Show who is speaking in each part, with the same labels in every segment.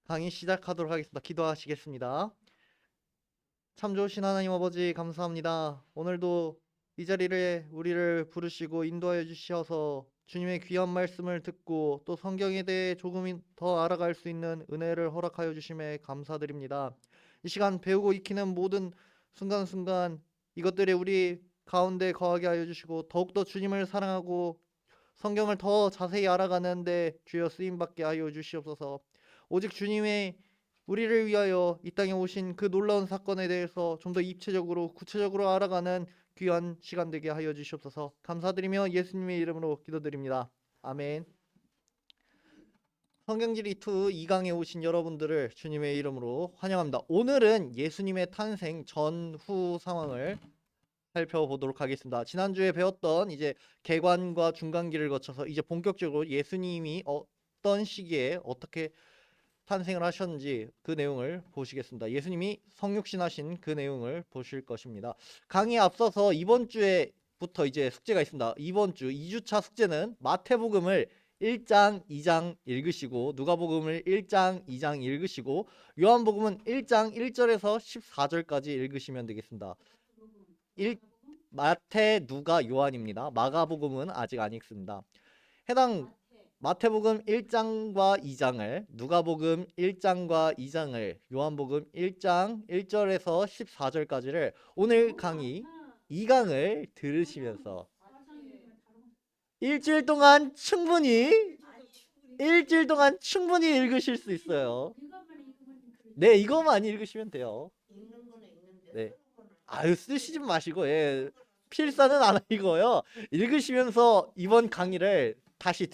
Speaker 1: 강의 시작하도록 하겠습니다. 기도하시겠습니다. 참 좋으신 하나님 아버지 감사합니다. 오늘도 이 자리에 우리를 부르시고 인도하여 주셔서 주님의 귀한 말씀을 듣고 또 성경에 대해 조금 더 알아갈 수 있는 은혜를 허락하여 주심에 감사드립니다. 이 시간 배우고 익히는 모든 순간순간 이것들이 우리 가운데 거하게 하여 주시고 더욱더 주님을 사랑하고 성경을 더 자세히 알아가는데 주여 쓰임받게 하여 주시옵소서. 오직 주님의 우리를 위하여 이 땅에 오신 그 놀라운 사건에 대해서 좀 더 입체적으로 구체적으로 알아가는 귀한 시간 되게 하여 주시옵소서. 감사드리며 예수님의 이름으로 기도드립니다. 아멘. 성경지리 2 2강에 오신 여러분들을 주님의 이름으로 환영합니다. 오늘은 예수님의 탄생 전후 상황을 살펴보도록 하겠습니다. 지난주에 배웠던 이제 개관과 중간기를 거쳐서 이제 본격적으로 예수님이 어떤 시기에 어떻게 탄생을 하셨는지 그 내용을 보시겠습니다. 예수님이 성육신하신 그 내용을 보실 것입니다. 강의에 앞서서 이번 주에부터 이제 숙제가 있습니다. 이번 주 2주차 숙제는 마태복음을 1장, 2장 읽으시고 누가복음을 1장, 2장 읽으시고 요한복음은 1장 1절에서 14절까지 읽으시면 되겠습니다. 마태, 누가, 요한입니다. 마가복음은 아직 안 읽습니다. 해당 마태복음 1장과 2장을, 누가복음 1장과 2장을, 요한복음 1장 1절에서 14절까지를 오늘 강의 2강을 들으시면서 일주일 동안 충분히 읽으실 수 있어요. 네, 이거만 읽으시면 돼요. 네. 아유, 쓰시지 마시고, 예. 필사는 안 하고요. 읽으시면서 이번 강의를 다시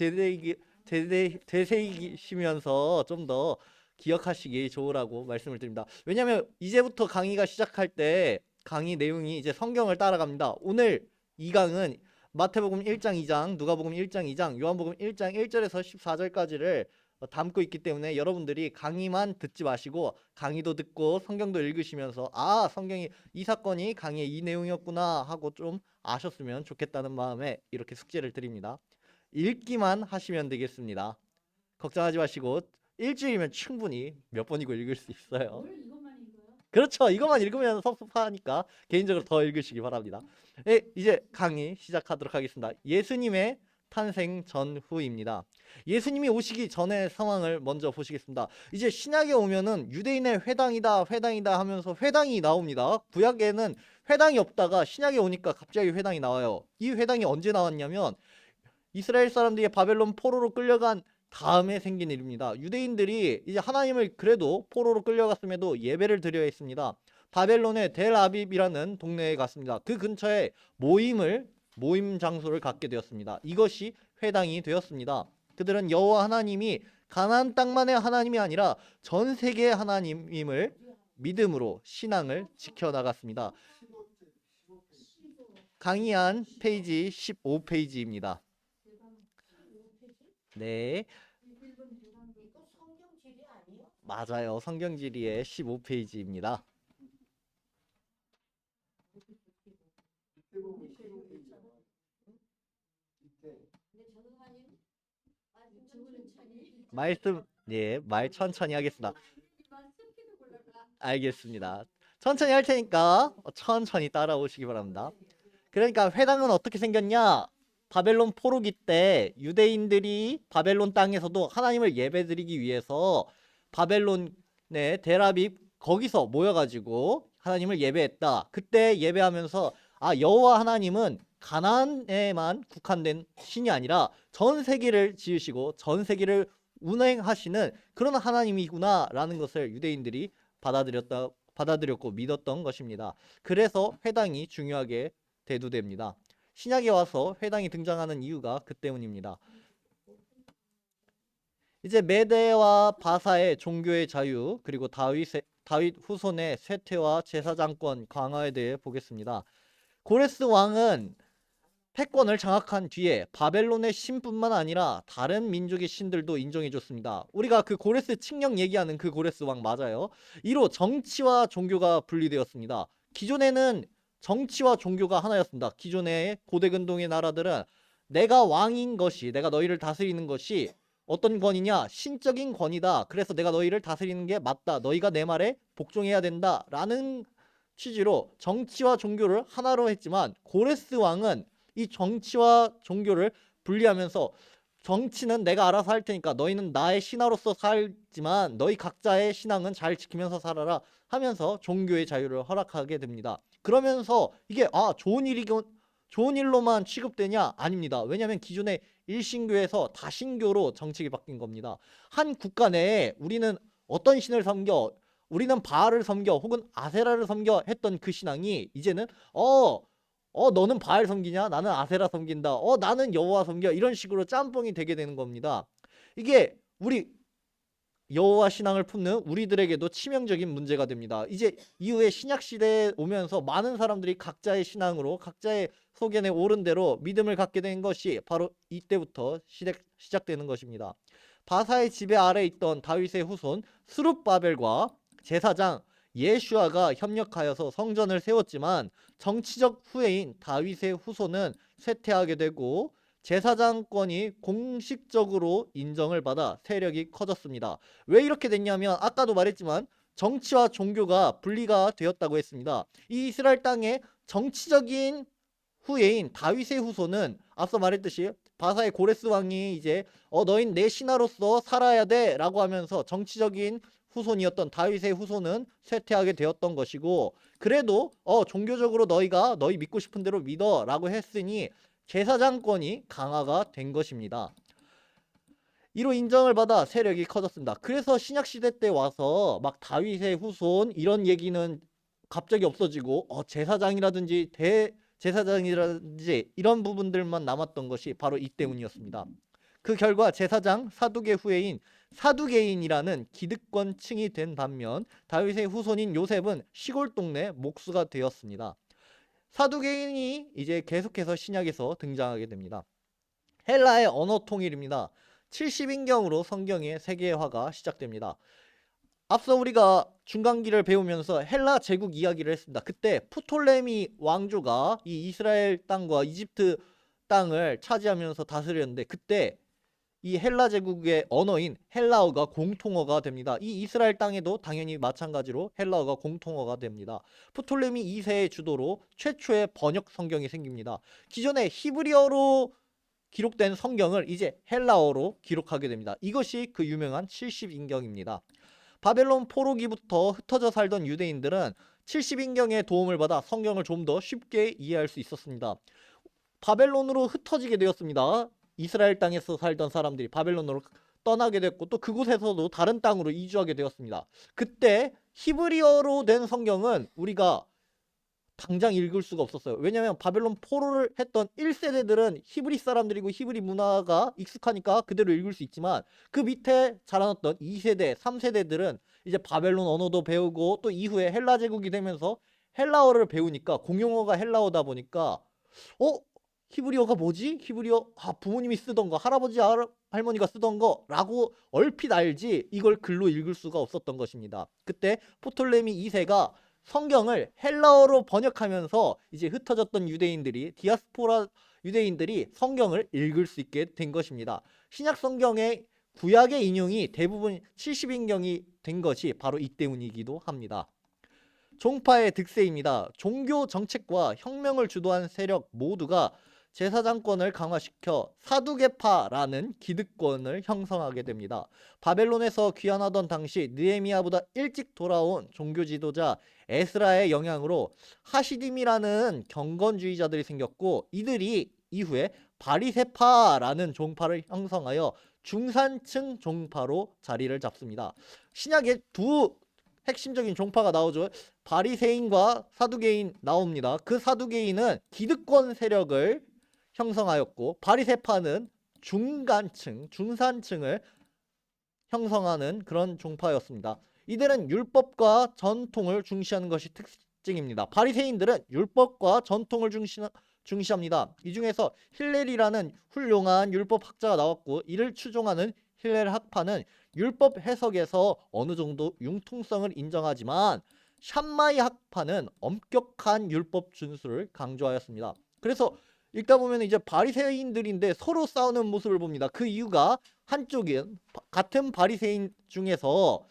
Speaker 1: 되새기시면서 좀 더 기억하시기 좋으라고 말씀을 드립니다. 왜냐하면 이제부터 강의가 시작할 때 강의 내용이 이제 성경을 따라갑니다. 오늘 이 강은 마태복음 1장 2장, 누가복음 1장 2장, 요한복음 1장 1절에서 14절까지를 담고 있기 때문에 여러분들이 강의만 듣지 마시고 강의도 듣고 성경도 읽으시면서 아, 성경이 이 사건이 강의의 이 내용이었구나 하고 좀 아셨으면 좋겠다는 마음에 이렇게 숙제를 드립니다. 읽기만 하시면 되겠습니다. 걱정하지 마시고 일주일이면 충분히 몇 번이고 읽을 수 있어요. 그렇죠. 이것만 읽으면 섭섭하니까 개인적으로 더 읽으시기 바랍니다. 네, 이제 강의 시작하도록 하겠습니다. 예수님의 탄생 전후입니다. 예수님이 오시기 전의 상황을 먼저 보시겠습니다. 이제 신약에 오면은 유대인의 회당이다 하면서 회당이 나옵니다. 구약에는 회당이 없다가 신약에 오니까 갑자기 회당이 나와요. 이 회당이 언제 나왔냐면 이스라엘 사람들이 바벨론 포로로 끌려간 다음에 생긴 일입니다. 유대인들이 이제 하나님을 그래도 포로로 끌려갔음에도 예배를 드려야 했습니다. 바벨론의 델아빕이라는 동네에 갔습니다. 그 근처에 모임 장소를 갖게 되었습니다. 이것이 회당이 되었습니다. 그들은 여호와 하나님이 가나안 땅만의 하나님이 아니라 전 세계의 하나님임을 믿음으로 신앙을 지켜나갔습니다. 강의한 페이지 15페이지입니다. 네, 맞아요. 성경지리의 15페이지입니다. 말씀, 네, 말 천천히 하겠습니다. 알겠습니다. 천천히 할 테니까 천천히 따라오시기 바랍니다. 그러니까 회당은 어떻게 생겼냐? 바벨론 포로기 때 유대인들이 바벨론 땅에서도 하나님을 예배드리기 위해서 바벨론의 델아빕 거기서 모여가지고 하나님을 예배했다. 그때 예배하면서 아, 여호와 하나님은 가나안에만 국한된 신이 아니라 전 세계를 지으시고 전 세계를 운행하시는 그런 하나님이구나라는 것을 유대인들이 받아들였고 믿었던 것입니다. 그래서 회당이 중요하게 대두됩니다. 신약에 와서 회당이 등장하는 이유가 그 때문입니다. 이제 메대와 바사의 종교의 자유 그리고 다윗 후손의 쇠퇴와 제사장권 강화에 대해 보겠습니다. 고레스 왕은 패권을 장악한 뒤에 바벨론의 신뿐만 아니라 다른 민족의 신들도 인정해줬습니다. 우리가 그 고레스 칙령 얘기하는 그 고레스 왕 맞아요. 이로 정치와 종교가 분리되었습니다. 기존에는 정치와 종교가 하나였습니다. 기존의 고대 근동의 나라들은 내가 왕인 것이, 내가 너희를 다스리는 것이 어떤 권위냐? 신적인 권위다. 그래서 내가 너희를 다스리는 게 맞다. 너희가 내 말에 복종해야 된다. 라는 취지로 정치와 종교를 하나로 했지만 고레스 왕은 이 정치와 종교를 분리하면서 정치는 내가 알아서 할 테니까 너희는 나의 신하로서 살지만 너희 각자의 신앙은 잘 지키면서 살아라 하면서 종교의 자유를 허락하게 됩니다. 그러면서 이게 좋은 일로만 취급되냐? 아닙니다. 왜냐하면 기존의 일신교에서 다신교로 정책이 바뀐 겁니다. 한 국가 내에 우리는 어떤 신을 섬겨, 우리는 바알을 섬겨 혹은 아세라를 섬겨 했던 그 신앙이 이제는 너는 바알 섬기냐? 나는 아세라 섬긴다. 나는 여호와 섬겨. 이런 식으로 짬뽕이 되게 되는 겁니다. 이게 우리 여호와 신앙을 품는 우리들에게도 치명적인 문제가 됩니다. 이제 이후에 신약 시대에 오면서 많은 사람들이 각자의 신앙으로 각자의 소견에 옳은 대로 믿음을 갖게 된 것이 바로 이때부터 시작되는 것입니다. 바사의 지배 아래 있던 다윗의 후손 스룹바벨과 제사장 예슈아가 협력하여서 성전을 세웠지만 정치적 후예인 다윗의 후손은 쇠퇴하게 되고 제사장권이 공식적으로 인정을 받아 세력이 커졌습니다. 왜 이렇게 됐냐면 아까도 말했지만 정치와 종교가 분리가 되었다고 했습니다. 이 이스라엘 땅의 정치적인 후예인 다윗의 후손은 앞서 말했듯이 바사의 고레스 왕이 이제 너흰 내 신하로서 살아야 돼 라고 하면서 정치적인 후손이었던 다윗의 후손은 쇠퇴하게 되었던 것이고, 그래도 종교적으로 너희가 너희 믿고 싶은 대로 믿어 라고 했으니 제사장권이 강화가 된 것입니다. 이로 인정을 받아 세력이 커졌습니다. 그래서 신약시대 때 와서 막 다윗의 후손 이런 얘기는 갑자기 없어지고 제사장이라든지 대제사장이라든지 이런 부분들만 남았던 것이 바로 이 때문이었습니다. 그 결과 제사장 사두개 후예인 사두개인이라는 기득권층이 된 반면 다윗의 후손인 요셉은 시골 동네 목수가 되었습니다. 사두개인이 이제 계속해서 신약에서 등장하게 됩니다. 헬라의 언어 통일입니다. 70인경으로 성경의 세계화가 시작됩니다. 앞서 우리가 중간기를 배우면서 헬라 제국 이야기를 했습니다. 그때 프톨레미 왕조가 이 이스라엘 땅과 이집트 땅을 차지하면서 다스렸는데 그때 이 헬라 제국의 언어인 헬라어가 공통어가 됩니다. 이 이스라엘 땅에도 당연히 마찬가지로 헬라어가 공통어가 됩니다. 프톨레미 2세의 주도로 최초의 번역 성경이 생깁니다. 기존에 히브리어로 기록된 성경을 이제 헬라어로 기록하게 됩니다. 이것이 그 유명한 70인경입니다. 바벨론 포로기부터 흩어져 살던 유대인들은 70인경의 도움을 받아 성경을 좀 더 쉽게 이해할 수 있었습니다. 바벨론으로 흩어지게 되었습니다. 이스라엘 땅에서 살던 사람들이 바벨론으로 떠나게 됐고 또 그곳에서도 다른 땅으로 이주하게 되었습니다. 그때 히브리어로 된 성경은 우리가 당장 읽을 수가 없었어요. 왜냐하면 바벨론 포로를 했던 1세대들은 히브리 사람들이고 히브리 문화가 익숙하니까 그대로 읽을 수 있지만 그 밑에 자라났던 2세대, 3세대들은 이제 바벨론 언어도 배우고 또 이후에 헬라 제국이 되면서 헬라어를 배우니까 공용어가 헬라어다 보니까 히브리어가 뭐지? 히브리어 부모님이 쓰던 거, 할아버지 할머니가 쓰던 거라고 얼핏 알지 이걸 글로 읽을 수가 없었던 것입니다. 그때 프톨레미 2세가 성경을 헬라어로 번역하면서 이제 흩어졌던 유대인들이 디아스포라 유대인들이 성경을 읽을 수 있게 된 것입니다. 신약 성경의 구약의 인용이 대부분 70인경이 된 것이 바로 이 때문이기도 합니다. 종파의 득세입니다. 종교 정책과 혁명을 주도한 세력 모두가 제사장권을 강화시켜 사두개파라는 기득권을 형성하게 됩니다. 바벨론에서 귀환하던 당시 느헤미야보다 일찍 돌아온 종교 지도자 에스라의 영향으로 하시딤이라는 경건주의자들이 생겼고 이들이 이후에 바리새파라는 종파를 형성하여 중산층 종파로 자리를 잡습니다. 신약에 두 핵심적인 종파가 나오죠. 바리새인과 사두개인 나옵니다. 그 사두개인은 기득권 세력을 형성하였고 바리새파는 중간층, 중산층을 형성하는 그런 종파였습니다. 이들은 율법과 전통을 중시하는 것이 특징입니다. 바리새인들은 율법과 전통을 중시합니다. 이 중에서 힐렐이라는 훌륭한 율법학자가 나왔고 이를 추종하는 힐렐 학파는 율법 해석에서 어느 정도 융통성을 인정하지만 샴마이 학파는 엄격한 율법 준수를 강조하였습니다. 그래서 읽다 보면 이제 바리새인들인데 서로 싸우는 모습을 봅니다. 그 이유가 한쪽은 같은 바리새인 중에서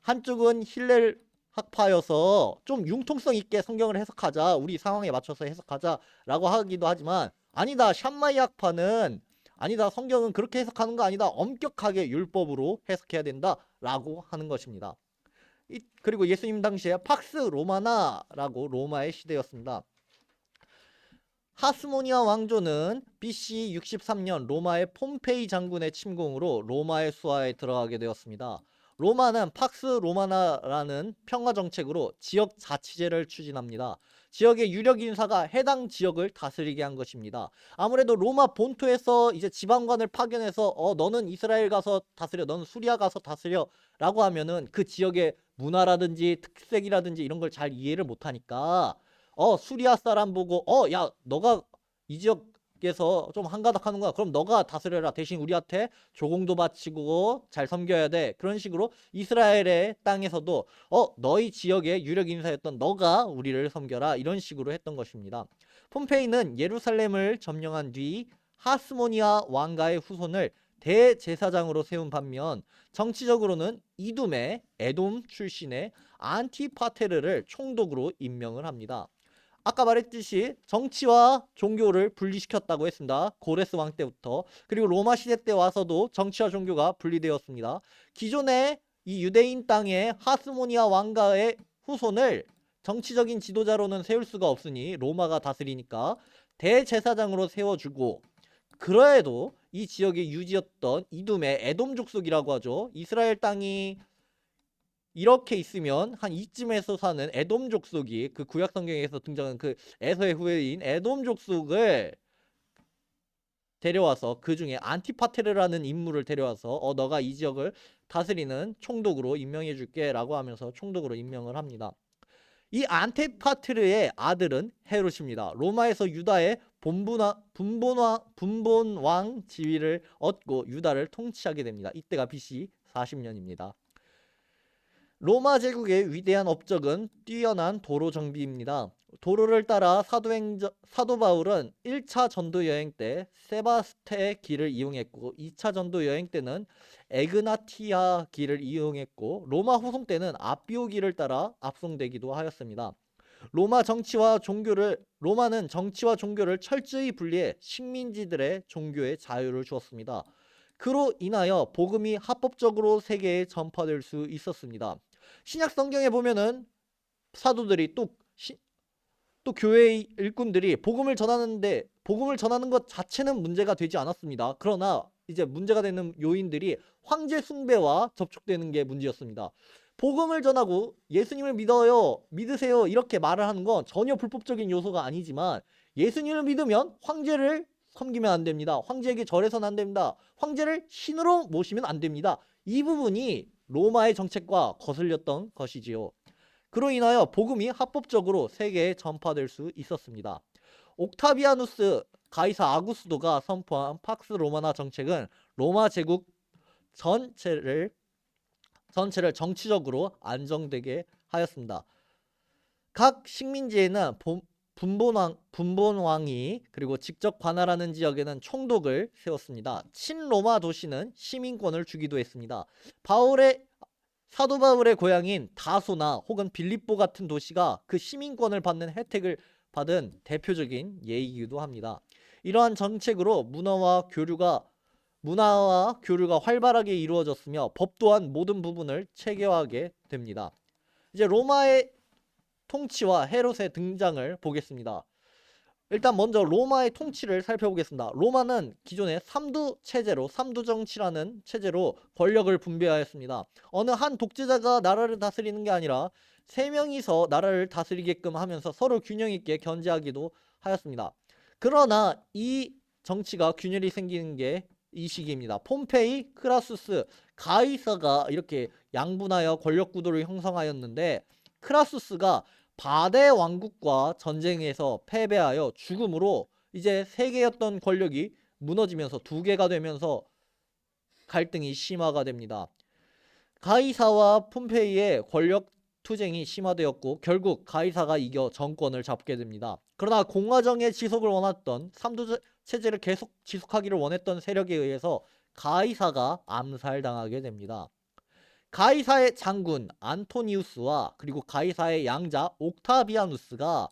Speaker 1: 한쪽은 힐렐 학파여서 좀 융통성 있게 성경을 해석하자, 우리 상황에 맞춰서 해석하자라고 하기도 하지만, 아니다, 샴마이 학파는 아니다, 성경은 그렇게 해석하는 거 아니다, 엄격하게 율법으로 해석해야 된다라고 하는 것입니다. 그리고 예수님 당시에 팍스 로마나라고 로마의 시대였습니다. 하스모니아 왕조는 BC 63년 로마의 폼페이 장군의 침공으로 로마의 수하에 들어가게 되었습니다. 로마는 팍스 로마나라는 평화 정책으로 지역 자치제를 추진합니다. 지역의 유력 인사가 해당 지역을 다스리게 한 것입니다. 아무래도 로마 본토에서 이제 지방관을 파견해서 너는 이스라엘 가서 다스려, 너는 수리아 가서 다스려 라고 하면은 그 지역의 문화라든지 특색이라든지 이런 걸 잘 이해를 못하니까 수리아 사람 보고 야, 너가 이 지역에서 좀 한가닥하는구나, 그럼 너가 다스려라, 대신 우리한테 조공도 바치고 잘 섬겨야 돼, 그런 식으로 이스라엘의 땅에서도 너희 지역의 유력 인사였던 너가 우리를 섬겨라, 이런 식으로 했던 것입니다. 폼페이는 예루살렘을 점령한 뒤 하스모니아 왕가의 후손을 대제사장으로 세운 반면 정치적으로는 이둠의 에돔 출신의 안티파테르를 총독으로 임명을 합니다. 아까 말했듯이 정치와 종교를 분리시켰다고 했습니다. 고레스 왕 때부터. 그리고 로마 시대 때 와서도 정치와 종교가 분리되었습니다. 기존의 이 유대인 땅의 하스모니아 왕가의 후손을 정치적인 지도자로는 세울 수가 없으니 로마가 다스리니까 대제사장으로 세워주고, 그래도 이 지역의 유지였던 이둠의 에돔 족속이라고 하죠. 이스라엘 땅이 이렇게 있으면 한 이쯤에서 사는 에돔 족속이, 그 구약 성경에서 등장하는 그 에서의 후예인 에돔 족속을 데려와서, 그 중에 안티파테르라는 인물을 데려와서 너가 이 지역을 다스리는 총독으로 임명해 줄게 라고 하면서 총독으로 임명을 합니다. 이 안티파테르의 아들은 헤롯입니다. 로마에서 유다의 분본왕 지위를 얻고 유다를 통치하게 됩니다. 이때가 BC 40년입니다. 로마 제국의 위대한 업적은 뛰어난 도로 정비입니다. 도로를 따라 사도 바울은 1차 전도 여행 때 세바스테의 길을 이용했고, 2차 전도 여행 때는 에그나티아 길을 이용했고, 로마 후송 때는 아비오 길을 따라 압송되기도 하였습니다. 로마는 정치와 종교를 철저히 분리해 식민지들의 종교에 자유를 주었습니다. 그로 인하여 복음이 합법적으로 세계에 전파될 수 있었습니다. 신약 성경에 보면은 사도들이 또 교회의 일꾼들이 복음을 전하는 것 자체는 문제가 되지 않았습니다. 그러나 이제 문제가 되는 요인들이 황제 숭배와 접촉되는 게 문제였습니다. 복음을 전하고 예수님을 믿으세요 이렇게 말을 하는 건 전혀 불법적인 요소가 아니지만, 예수님을 믿으면 황제를 섬기면 안 됩니다. 황제에게 절해서는 안 됩니다. 황제를 신으로 모시면 안 됩니다. 이 부분이 로마의 정책과 거슬렸던 것이지요. 그로 인하여 복음이 합법적으로 세계에 전파될 수 있었습니다. 옥타비아누스 가이사 아구스도가 선포한 팍스 로마나 정책은 로마 제국 전체를 정치적으로 안정되게 하였습니다. 각 식민지에는 분본왕이 그리고 직접 관할하는 지역에는 총독을 세웠습니다. 친로마 도시는 시민권을 주기도 했습니다. 사도 바울의 고향인 다소나 혹은 빌립보 같은 도시가 그 시민권을 받는 혜택을 받은 대표적인 예이기도 합니다. 이러한 정책으로 문화와 교류가 활발하게 이루어졌으며 법 또한 모든 부분을 체계화하게 됩니다. 이제 로마의 통치와 헤롯의 등장을 보겠습니다. 일단 먼저 로마의 통치를 살펴보겠습니다. 로마는 기존의 삼두 정치라는 체제로 권력을 분배하였습니다. 어느 한 독재자가 나라를 다스리는 게 아니라 3명이서 나라를 다스리게끔 하면서 서로 균형 있게 견제하기도 하였습니다. 그러나 이 정치가 균열이 생기는 게 이 시기입니다. 폼페이, 크라수스, 가이사가 이렇게 양분하여 권력 구도를 형성하였는데, 크라수스가 바데 왕국과 전쟁에서 패배하여 죽음으로 이제 3개였던 권력이 무너지면서 2개가 되면서 갈등이 심화가 됩니다. 가이사와 폼페이의 권력 투쟁이 심화되었고 결국 가이사가 이겨 정권을 잡게 됩니다. 그러나 공화정의 지속을 원했던 삼두 체제를 계속 지속하기를 원했던 세력에 의해서 가이사가 암살당하게 됩니다. 가이사의 장군 안토니우스와 그리고 가이사의 양자 옥타비아누스가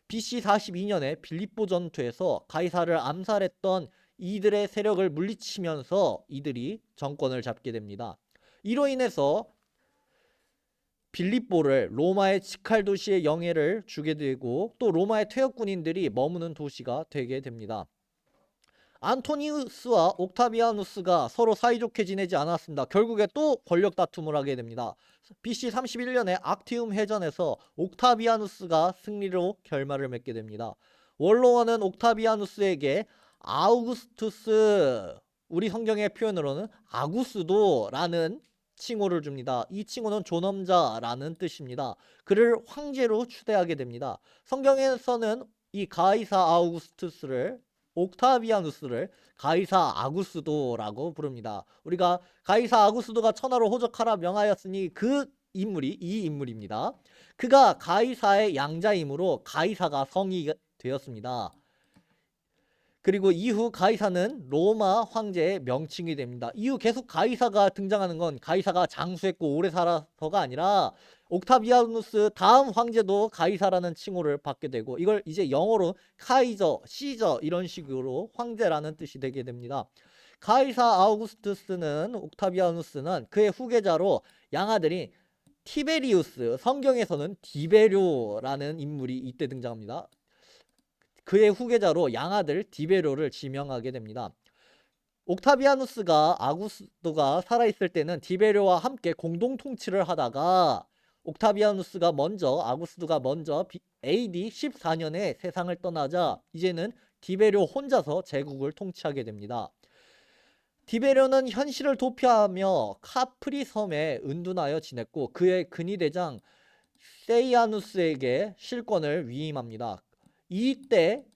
Speaker 1: BC 42년에 빌립보 전투에서 가이사를 암살했던 이들의 세력을 물리치면서 이들이 정권을 잡게 됩니다. 이로 인해서 빌립보를 로마의 직할 도시의 영예를 주게 되고 또 로마의 퇴역군인들이 머무는 도시가 되게 됩니다. 안토니우스와 옥타비아누스가 서로 사이좋게 지내지 않았습니다. 결국에 또 권력 다툼을 하게 됩니다. BC 31년에 악티움 해전에서 옥타비아누스가 승리로 결말을 맺게 됩니다. 원로원은 옥타비아누스에게 아우구스투스, 우리 성경의 표현으로는 아구스도라는 칭호를 줍니다. 이 칭호는 존엄자라는 뜻입니다. 그를 황제로 추대하게 됩니다. 성경에서는 이 가이사 아우구스투스를 옥타비아누스를 가이사 아구스도라고 부릅니다. 우리가 가이사 아구스도가 천하로 호적하라 명하였으니 그 인물이 이 인물입니다. 그가 가이사의 양자이므로 가이사가 성이 되었습니다. 그리고 이후 가이사는 로마 황제의 명칭이 됩니다. 이후 계속 가이사가 등장하는 건 가이사가 장수했고 오래 살아서가 아니라 옥타비아누스 다음 황제도 가이사라는 칭호를 받게 되고 이걸 이제 영어로 카이저, 시저 이런 식으로 황제라는 뜻이 되게 됩니다. 가이사 아우구스투스는 옥타비아누스는 그의 후계자로 양아들인 티베리우스, 성경에서는 디베료라는 인물이 이때 등장합니다. 그의 후계자로 양아들 디베료를 지명하게 됩니다. 옥타비아누스가 아구스도가 살아있을 때는 디베료와 함께 공동 통치를 하다가 옥타비아누스가 먼저 아구스도가 먼저 AD 14년에 세상을 떠나자 이제는 디베료 혼자서 제국을 통치하게 됩니다. 디베료는 현실을 도피하며 카프리 섬에 은둔하여 지냈고 그의 근위대장 세이아누스에게 실권을 위임합니다. 이때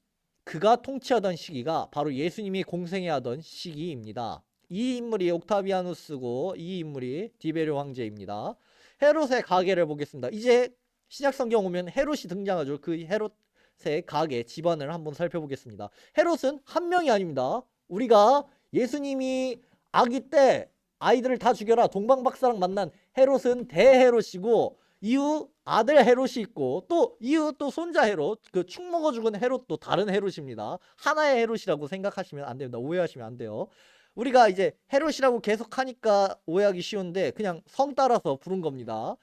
Speaker 1: 그가 통치하던 시기가 바로 예수님이 공생애하던 시기입니다. 이 인물이 옥타비아누스고 이 인물이 디베료 황제입니다. 헤롯의 가계를 보겠습니다. 이제 신약성경 오면 헤롯이 등장하죠. 그 헤롯의 가계 집안을 한번 살펴보겠습니다. 헤롯은 한 명이 아닙니다. 우리가 예수님이 아기 때 아이들을 다 죽여라 동방박사랑 만난 헤롯은 대헤롯이고 이후 아들 헤롯이 있고 또 이후 또 손자 헤롯, 그 축 먹어 죽은 헤롯도 다른 헤롯입니다. 하나의 헤롯이라고 생각하시면 안 됩니다. 오해하시면 안 돼요. 우리가 이제 헤롯이라고 계속 하니까 오해하기 쉬운데 그냥 성 따라서 부른 겁니다.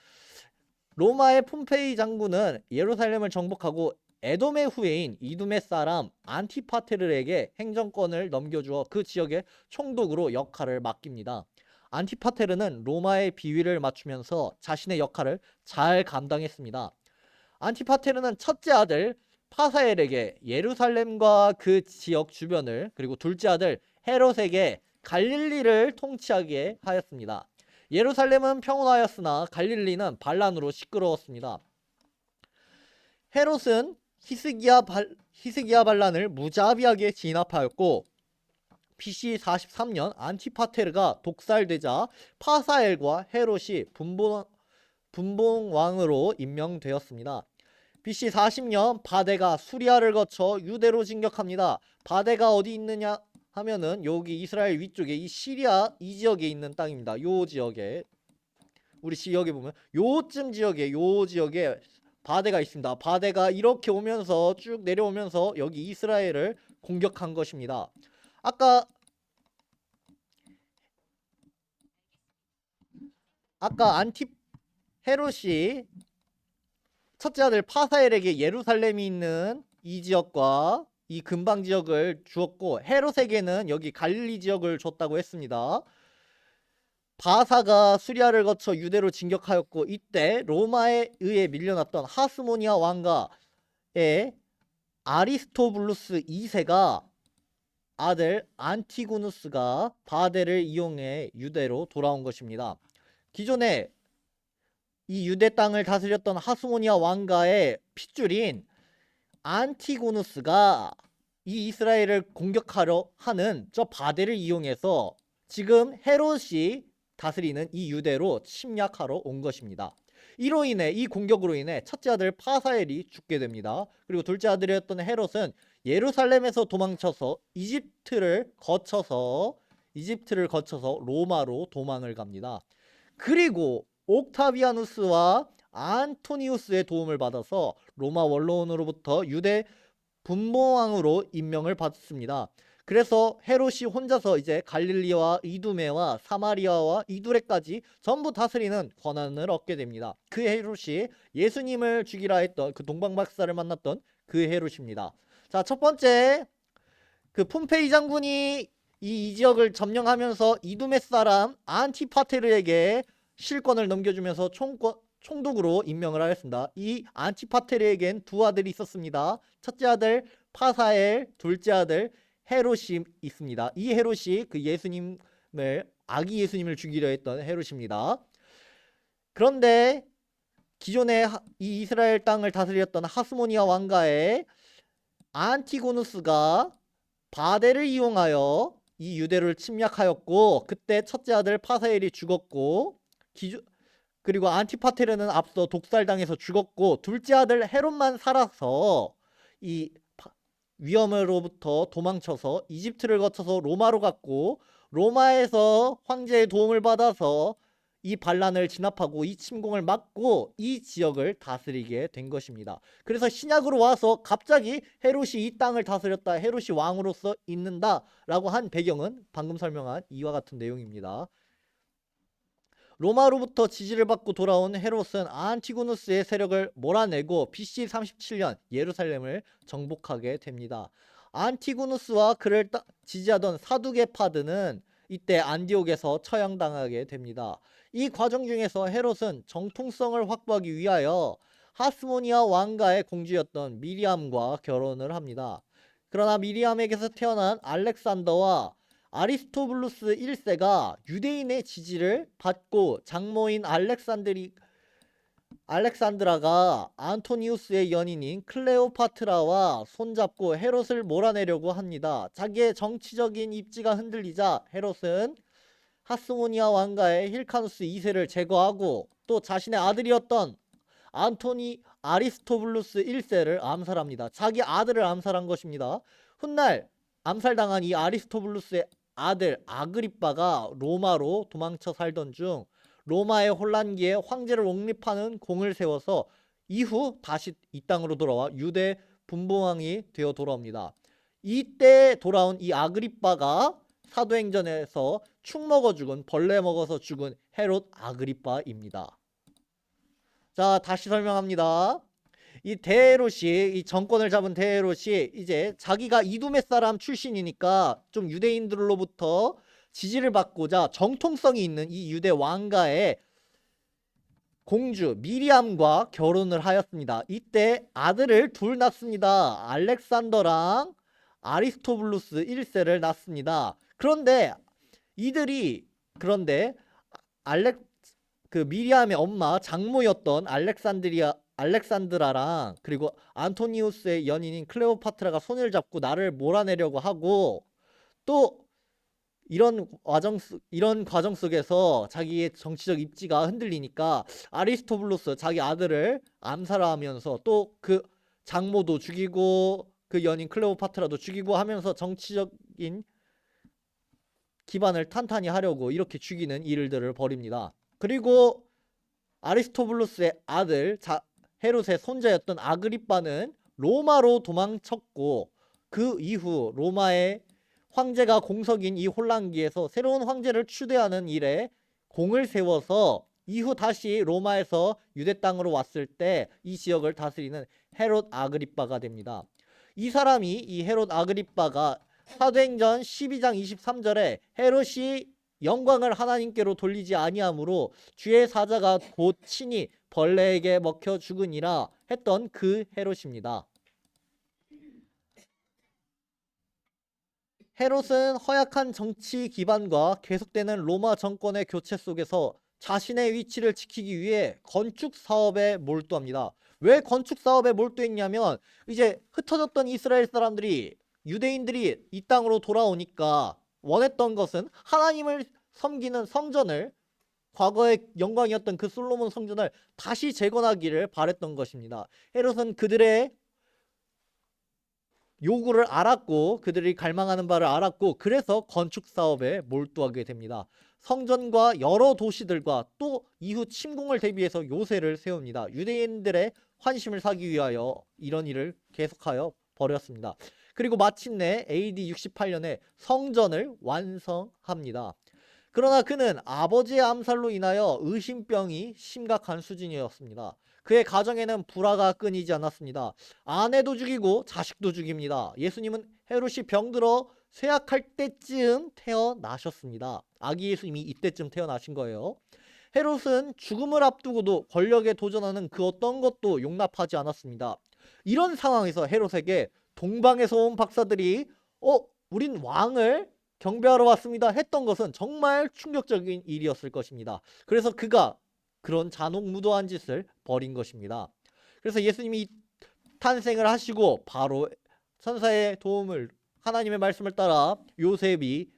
Speaker 1: 로마의 폼페이 장군은 예루살렘을 정복하고 에돔의 후예인 이두메 사람 안티파테르에게 행정권을 넘겨주어 그 지역의 총독으로 역할을 맡깁니다. 안티파테르는 로마의 비위를 맞추면서 자신의 역할을 잘 감당했습니다. 안티파테르는 첫째 아들 파사엘에게 예루살렘과 그 지역 주변을 그리고 둘째 아들 헤롯에게 갈릴리를 통치하게 하였습니다. 예루살렘은 평온하였으나 갈릴리는 반란으로 시끄러웠습니다. 헤롯은 히스기야 반란을 무자비하게 진압하였고 BC 43년 안티파테르가 독살되자 파사엘과 헤롯이 분봉왕으로 임명되었습니다. BC 40년 바데가 수리아를 거쳐 유대로 진격합니다. 바데가 어디 있느냐 하면은 여기 이스라엘 위쪽에 이 시리아 이 지역에 있는 땅입니다. 요 지역에 우리 지역에 보면 요쯤 지역에 요 지역에 바데가 있습니다. 바데가 이렇게 오면서 쭉 내려오면서 여기 이스라엘을 공격한 것입니다. 아까 헤롯이 첫째 아들 파사엘에게 예루살렘이 있는 이 지역과 이 근방 지역을 주었고 헤롯에게는 여기 갈릴리 지역을 줬다고 했습니다. 바사가 수리아를 거쳐 유대로 진격하였고 이때 로마에 의해 밀려났던 하스모니아 왕가의 아리스토블루스 2세가 아들 안티고누스가 바데를 이용해 유대로 돌아온 것입니다. 기존에 이 유대 땅을 다스렸던 하스모니아 왕가의 핏줄인 안티고누스가 이 이스라엘을 공격하려 하는 저 바데를 이용해서 지금 헤롯이 다스리는 이 유대로 침략하러 온 것입니다. 이로 인해 이 공격으로 인해 첫째 아들 파사엘이 죽게 됩니다. 그리고 둘째 아들이었던 헤롯은 예루살렘에서 도망쳐서 이집트를 거쳐서 이집트를 거쳐서 로마로 도망을 갑니다. 그리고 옥타비아누스와 안토니우스의 도움을 받아서 로마 원로원으로부터 유대 분봉왕으로 임명을 받습니다. 그래서 헤롯이 혼자서 이제 갈릴리와 이두메와 사마리아와 이두레까지 전부 다스리는 권한을 얻게 됩니다. 그 헤롯이 예수님을 죽이라 했던 그 동방박사를 만났던 그 헤롯입니다. 자, 첫 번째, 그 폼페이 장군이 이 지역을 점령하면서 이두메 사람 안티파테르에게 실권을 넘겨주면서 총독으로 임명을 하였습니다. 이 안티파테르에겐 두 아들이 있었습니다. 첫째 아들 파사엘, 둘째 아들 헤롯이 있습니다. 이 헤롯이 그 아기 예수님을 죽이려 했던 헤롯입니다. 그런데 기존에 이 이스라엘 땅을 다스렸던 하스모니아 왕가의 안티고누스가 바데를 이용하여 이 유대를 침략하였고, 그때 첫째 아들 파사엘이 죽었고, 그리고 안티파테르는 앞서 독살당해서 죽었고, 둘째 아들 헤롯만 살아서 이 위험으로부터 도망쳐서 이집트를 거쳐서 로마로 갔고, 로마에서 황제의 도움을 받아서 이 반란을 진압하고 이 침공을 막고 이 지역을 다스리게 된 것입니다. 그래서 신약으로 와서 갑자기 헤롯이 이 땅을 다스렸다, 헤롯이 왕으로서 있는다 라고 한 배경은 방금 설명한 이와 같은 내용입니다. 로마로부터 지지를 받고 돌아온 헤롯은 안티고누스의 세력을 몰아내고 BC 37년 예루살렘을 정복하게 됩니다. 안티고누스와 그를 지지하던 사두개파드는 이때 안디옥에서 처형당하게 됩니다. 이 과정 중에서 헤롯은 정통성을 확보하기 위하여 하스모니아 왕가의 공주였던 미리암과 결혼을 합니다. 그러나 미리암에게서 태어난 알렉산더와 아리스토블루스 1세가 유대인의 지지를 받고 장모인 알렉산드라가 안토니우스의 연인인 클레오파트라와 손잡고 헤롯을 몰아내려고 합니다. 자기의 정치적인 입지가 흔들리자 헤롯은 하스모니아 왕가의 힐카누스 2세를 제거하고 또 자신의 아들이었던 아리스토블루스 1세를 암살합니다. 자기 아들을 암살한 것입니다. 훗날 암살당한 이 아리스토블루스의 아들 아그리빠가 로마로 도망쳐 살던 중 로마의 혼란기에 황제를 옹립하는 공을 세워서 이후 다시 이 땅으로 돌아와 유대 분봉왕이 되어 돌아옵니다. 이때 돌아온 이 아그리빠가 사도행전에서 축 먹어 죽은, 벌레 먹어서 죽은 헤롯 아그리빠입니다. 자, 다시 설명합니다. 이 대헤롯이, 이 정권을 잡은 대헤롯이 이제 자기가 이두메 사람 출신이니까 좀 유대인들로부터 지지를 받고자 정통성이 있는 이 유대 왕가의 공주 미리암과 결혼을 하였습니다. 이때 아들을 둘 낳습니다. 알렉산더랑 아리스토블루스 1세를 낳습니다. 그런데 미리암의 엄마 장모였던 알렉산드라랑 그리고 안토니우스의 연인인 클레오파트라가 손을 잡고 나를 몰아내려고 하고, 또 이런 과정 속에서 자기의 정치적 입지가 흔들리니까 아리스토블루스 자기 아들을 암살하면서 또 그 장모도 죽이고 그 연인 클레오파트라도 죽이고 하면서 정치적인 기반을 탄탄히 하려고 이렇게 죽이는 일들을 벌입니다. 그리고 아리스토블루스의 아들 헤롯의 손자였던 아그리빠는 로마로 도망쳤고, 그 이후 로마의 황제가 공석인 이 혼란기에서 새로운 황제를 추대하는 일에 공을 세워서 이후 다시 로마에서 유대 땅으로 왔을 때 이 지역을 다스리는 헤롯 아그리빠가 됩니다. 이 헤롯 아그리빠가 사도행전 12장 23절에 헤롯이 영광을 하나님께로 돌리지 아니하므로 주의 사자가 곧 친히 벌레에게 먹혀 죽으니라 했던 그 헤롯입니다. 헤롯은 허약한 정치 기반과 계속되는 로마 정권의 교체 속에서 자신의 위치를 지키기 위해 건축 사업에 몰두합니다. 왜 건축 사업에 몰두했냐면 이제 흩어졌던 이스라엘 사람들이, 유대인들이 이 땅으로 돌아오니까 원했던 것은 하나님을 섬기는 성전을, 과거의 영광이었던 그 솔로몬 성전을 다시 재건하기를 바랬던 것입니다. 헤롯은 그들의 요구를 알았고 그들이 갈망하는 바를 알았고 그래서 건축 사업에 몰두하게 됩니다. 성전과 여러 도시들과 또 이후 침공을 대비해서 요새를 세웁니다. 유대인들의 환심을 사기 위하여 이런 일을 계속하여 벌였습니다. 그리고 마침내 AD 68년에 성전을 완성합니다. 그러나 그는 아버지의 암살로 인하여 의심병이 심각한 수준이었습니다. 그의 가정에는 불화가 끊이지 않았습니다. 아내도 죽이고 자식도 죽입니다. 예수님은 헤롯이 병들어 쇠약할 때쯤 태어나셨습니다. 아기 예수님이 이때쯤 태어나신 거예요. 헤롯은 죽음을 앞두고도 권력에 도전하는 그 어떤 것도 용납하지 않았습니다. 이런 상황에서 헤롯에게 동방에서 온 박사들이 우린 왕을 경배하러 왔습니다 했던 것은 정말 충격적인 일이었을 것입니다. 그래서 그가 그런 잔혹무도한 짓을 벌인 것입니다. 그래서 예수님이 탄생을 하시고 바로 천사의 도움을 하나님의 말씀을 따라 요셉이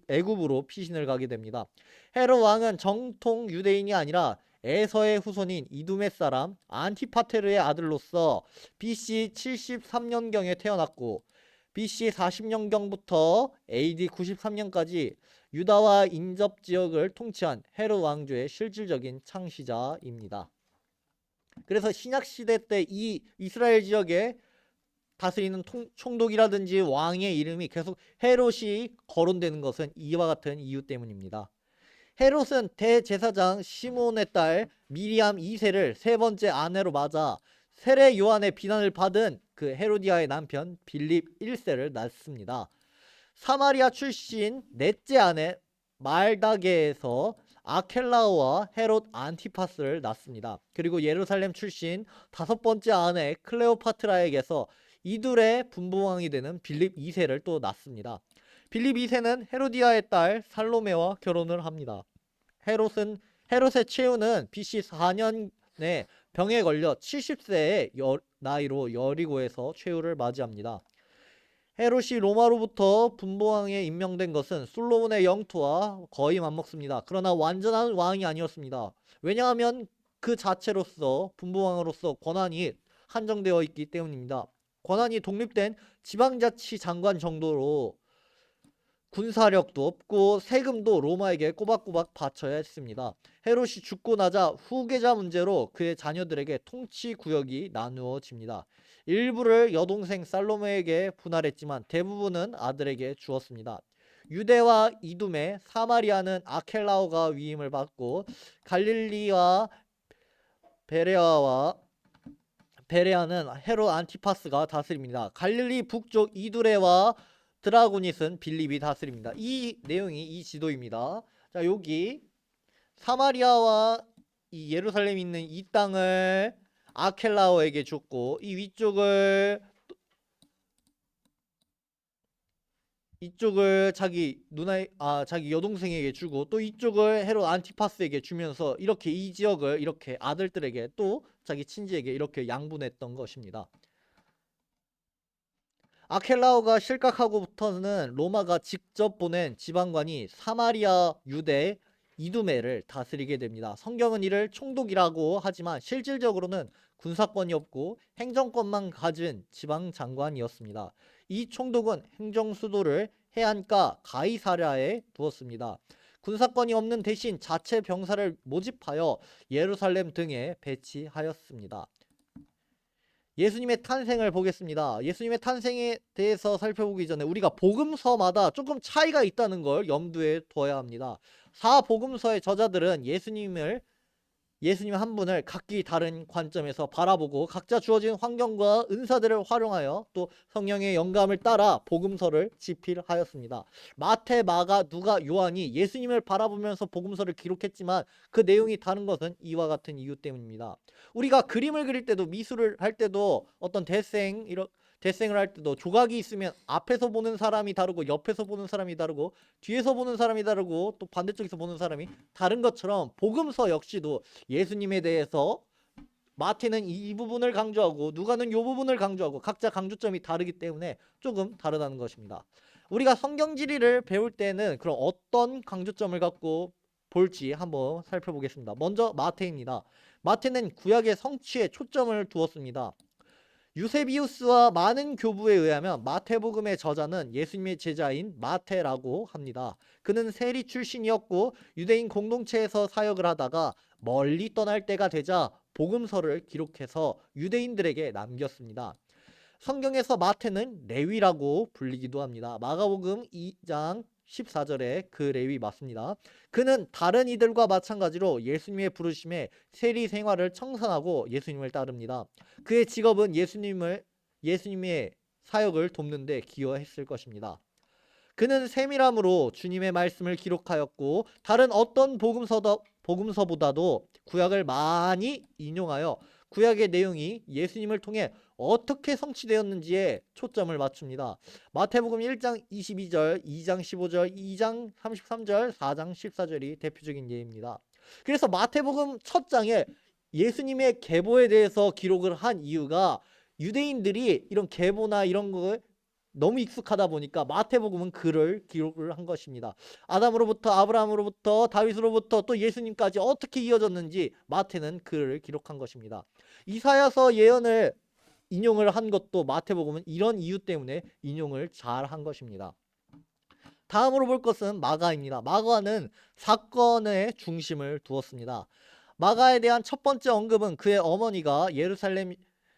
Speaker 1: 애굽으로 피신을 가게 됩니다. 헤롯 왕은 정통 유대인이 아니라 에서의 후손인 이두메 사람 안티파테르의 아들로서 BC 73년경에 태어났고 BC 40년경부터 AD 93년까지 유다와 인접 지역을 통치한 헤롯 왕조의 실질적인 창시자입니다. 그래서 신약시대 때 이 이스라엘 지역에 다스리는 총독이라든지 왕의 이름이 계속 헤롯이 거론되는 것은 이와 같은 이유 때문입니다. 헤롯은 대제사장 시몬의 딸 미리암 2세를 세 번째 아내로 맞아 세례 요한의 비난을 받은 그 헤로디아의 남편 빌립 1세를 낳습니다. 사마리아 출신 넷째 아내 말다게에서 아켈라오와 헤롯 안티파스를 낳습니다. 그리고 예루살렘 출신 다섯 번째 아내 클레오파트라에게서 이둘의 분부왕이 되는 빌립 2세를 또 낳습니다. 빌립 2세는 헤로디아의 딸 살로메와 결혼을 합니다. 헤롯의 최후는 BC 4년에 병에 걸려 70세의 나이로 여리고에서 최후를 맞이합니다. 헤롯이 로마로부터 분보왕에 임명된 것은 솔로몬의 영토와 거의 맞먹습니다. 그러나 완전한 왕이 아니었습니다. 왜냐하면 그 자체로서 분보왕으로서 권한이 한정되어 있기 때문입니다. 권한이 독립된 지방자치장관 정도로 군사력도 없고 세금도 로마에게 꼬박꼬박 바쳐야 했습니다. 헤롯이 죽고 나자 후계자 문제로 그의 자녀들에게 통치 구역이 나누어집니다. 일부를 여동생 살로메에게 분할했지만 대부분은 아들에게 주었습니다. 유대와 이두메, 사마리아는 아켈라오가 위임을 받고 갈릴리와 베레아는 헤롯 안티파스가 다스립니다. 갈릴리 북쪽 이두레와 드라고닛은 빌립이 다스립니다. 이 내용이 이 지도입니다. 자, 여기 사마리아와 이 예루살렘에 있는 이 땅을 아켈라오에게 줬고 이쪽을 자기 자기 여동생에게 주고 또 이쪽을 헤롯 안티파스에게 주면서 이렇게 이 지역을 이렇게 아들들에게 또 자기 친지에게 이렇게 양분했던 것입니다. 아켈라오가 실각하고부터는 로마가 직접 보낸 지방관이 사마리아, 유대, 이두메를 다스리게 됩니다. 성경은 이를 총독이라고 하지만 실질적으로는 군사권이 없고 행정권만 가진 지방장관이었습니다. 이 총독은 행정수도를 해안가 가이사랴에 두었습니다. 군사권이 없는 대신 자체 병사를 모집하여 예루살렘 등에 배치하였습니다. 예수님의 탄생을 보겠습니다. 예수님의 탄생에 대해서 살펴보기 전에 우리가 복음서마다 조금 차이가 있다는 걸 염두에 둬야 합니다. 4복음서의 저자들은 예수님 한 분을 각기 다른 관점에서 바라보고 각자 주어진 환경과 은사들을 활용하여 또 성령의 영감을 따라 복음서를 집필하였습니다. 마태, 마가, 누가, 요한이 예수님을 바라보면서 복음서를 기록했지만 그 내용이 다른 것은 이와 같은 이유 때문입니다. 우리가 그림을 그릴 때도 미술을 할 때도 어떤 대생을 할 때도 조각이 있으면 앞에서 보는 사람이 다르고 옆에서 보는 사람이 다르고 뒤에서 보는 사람이 다르고 또 반대쪽에서 보는 사람이 다른 것처럼 복음서 역시도 예수님에 대해서 마태는 이 부분을 강조하고 누가는 이 부분을 강조하고 각자 강조점이 다르기 때문에 조금 다르다는 것입니다. 우리가 성경지리를 배울 때는 그럼 어떤 강조점을 갖고 볼지 한번 살펴보겠습니다. 먼저 마태입니다. 마태는 구약의 성취에 초점을 두었습니다. 유세비우스와 많은 교부에 의하면 마태복음의 저자는 예수님의 제자인 마태라고 합니다. 그는 세리 출신이었고 유대인 공동체에서 사역을 하다가 멀리 떠날 때가 되자 복음서를 기록해서 유대인들에게 남겼습니다. 성경에서 마태는 레위라고 불리기도 합니다. 마가복음 2장 14절에 그 레위 맞습니다. 그는 다른 이들과 마찬가지로 예수님의 부르심에 세리 생활을 청산하고 예수님을 따릅니다. 그의 직업은 예수님의 사역을 돕는 데 기여했을 것입니다. 그는 세밀함으로 주님의 말씀을 기록하였고 다른 어떤 복음서보다도 구약을 많이 인용하여 구약의 내용이 예수님을 통해 어떻게 성취되었는지에 초점을 맞춥니다. 마태복음 1장 22절, 2장 15절, 2장 33절, 4장 14절이 대표적인 예입니다. 그래서 마태복음 첫 장에 예수님의 계보에 대해서 기록을 한 이유가 유대인들이 이런 계보나 이런 거 너무 익숙하다 보니까 마태복음은 글을 기록을 한 것입니다. 아담으로부터 아브라함으로부터 다윗으로부터 또 예수님까지 어떻게 이어졌는지 마태는 글을 기록한 것입니다. 이사야서 예언을 인용을 한 것도 마태복음은 이런 이유 때문에 인용을 잘 한 것입니다. 다음으로 볼 것은 마가입니다. 마가는 사건의 중심을 두었습니다. 마가에 대한 첫 번째 언급은 그의 어머니가 예루살렘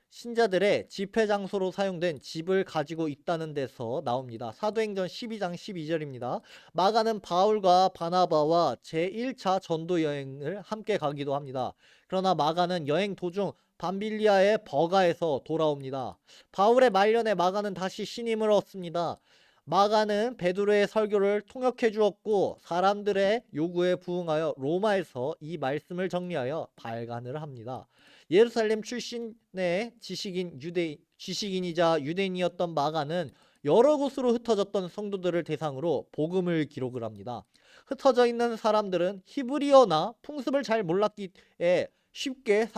Speaker 1: 신자들의 집회 장소로 사용된 집을 가지고 있다는 데서 나옵니다. 사도행전 12장 12절입니다. 마가는 바울과 바나바와 제1차 전도 여행을 함께 가기도 합니다. 그러나 마가는 여행 도중 밤빌리아의 버가에서 돌아옵니다. 바울의 말년에 마가는 다시 신임을 얻습니다. 마가는 베드로의 설교를 통역해 주었고 사람들의 요구에 부응하여 로마에서 이 말씀을 정리하여 발간을 합니다. 예루살렘 출신의 지식인이자 유대인이었던 마가는 여러 곳으로 흩어졌던 성도들을 대상으로 복음을 기록을 합니다. 흩어져 있는 사람들은 히브리어나 풍습을 잘 몰랐기에 쉽게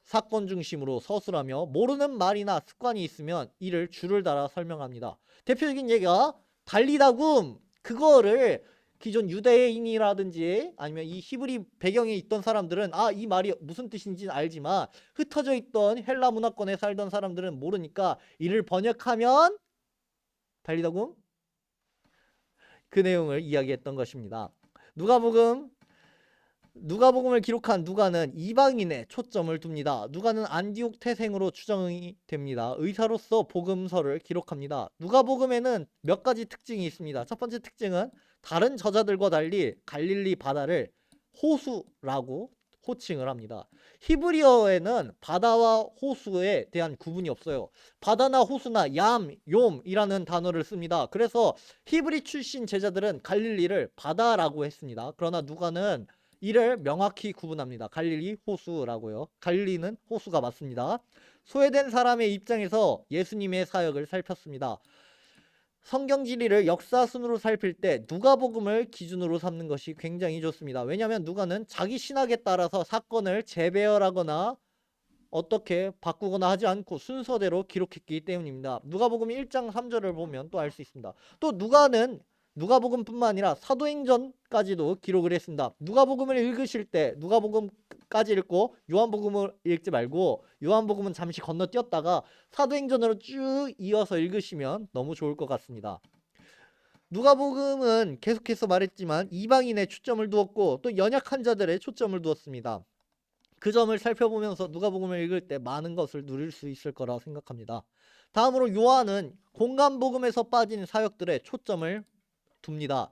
Speaker 1: 사건 중심으로 서술하며 모르는 말이나 습관이 있으면 이를 줄을 달아 설명합니다. 대표적인 예가 달리다굼, 그거를 기존 유대인이라든지 아니면 이 히브리 배경에 있던 사람들은 이 말이 무슨 뜻인지는 알지만 흩어져 있던 헬라 문화권에 살던 사람들은 모르니까 이를 번역하면 달리다굼, 그 내용을 이야기했던 것입니다. 누가복음을 기록한 누가는 이방인에 초점을 둡니다. 누가는 안디옥 태생으로 추정이 됩니다. 의사로서 복음서를 기록합니다. 누가복음에는 몇 가지 특징이 있습니다. 첫 번째 특징은 다른 저자들과 달리 갈릴리 바다를 호수라고 호칭을 합니다. 히브리어에는 바다와 호수에 대한 구분이 없어요. 바다나 호수나 욤이라는 단어를 씁니다. 그래서 히브리 출신 제자들은 갈릴리를 바다라고 했습니다. 그러나 누가는 이를 명확히 구분합니다. 갈릴리 호수라고요. 갈릴리는 호수가 맞습니다. 소외된 사람의 입장에서 예수님의 사역을 살폈습니다. 성경 지리를 역사순으로 살필 때 누가복음을 기준으로 삼는 것이 굉장히 좋습니다. 왜냐하면 누가는 자기 신학에 따라서 사건을 재배열하거나 어떻게 바꾸거나 하지 않고 순서대로 기록했기 때문입니다. 누가복음 1장 3절을 보면 또 알 수 있습니다. 또 누가는 누가복음뿐만 아니라 사도행전까지도 기록을 했습니다. 누가복음을 읽으실 때 누가복음까지 읽고 요한복음을 읽지 말고 요한복음은 잠시 건너뛰었다가 사도행전으로 쭉 이어서 읽으시면 너무 좋을 것 같습니다. 누가복음은 계속해서 말했지만 이방인에 초점을 두었고 또 연약한 자들에 초점을 두었습니다. 그 점을 살펴보면서 누가복음을 읽을 때 많은 것을 누릴 수 있을 거라 생각합니다. 다음으로 요한은 공간복음에서 빠진 사역들의 초점을 둡니다.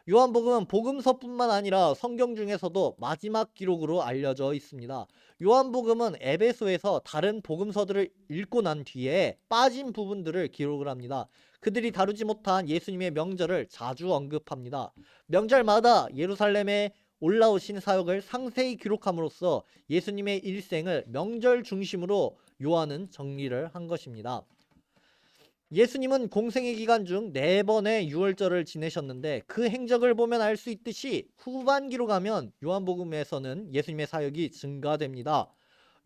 Speaker 1: 요한복음은 복음서뿐만 아니라 성경 중에서도 마지막 기록으로 알려져 있습니다. 요한복음은 에베소에서 다른 복음서들을 읽고 난 뒤에 빠진 부분들을 기록을 합니다. 그들이 다루지 못한 예수님의 명절을 자주 언급합니다. 명절마다 예루살렘에 올라오신 사역을 상세히 기록함으로써 예수님의 일생을 명절 중심으로 요한은 정리를 한 것입니다. 예수님은 공생의 기간 중 4번의 유월절을 지내셨는데 그 행적을 보면 알 수 있듯이 후반기로 가면 요한복음에서는 예수님의 사역이 증가됩니다.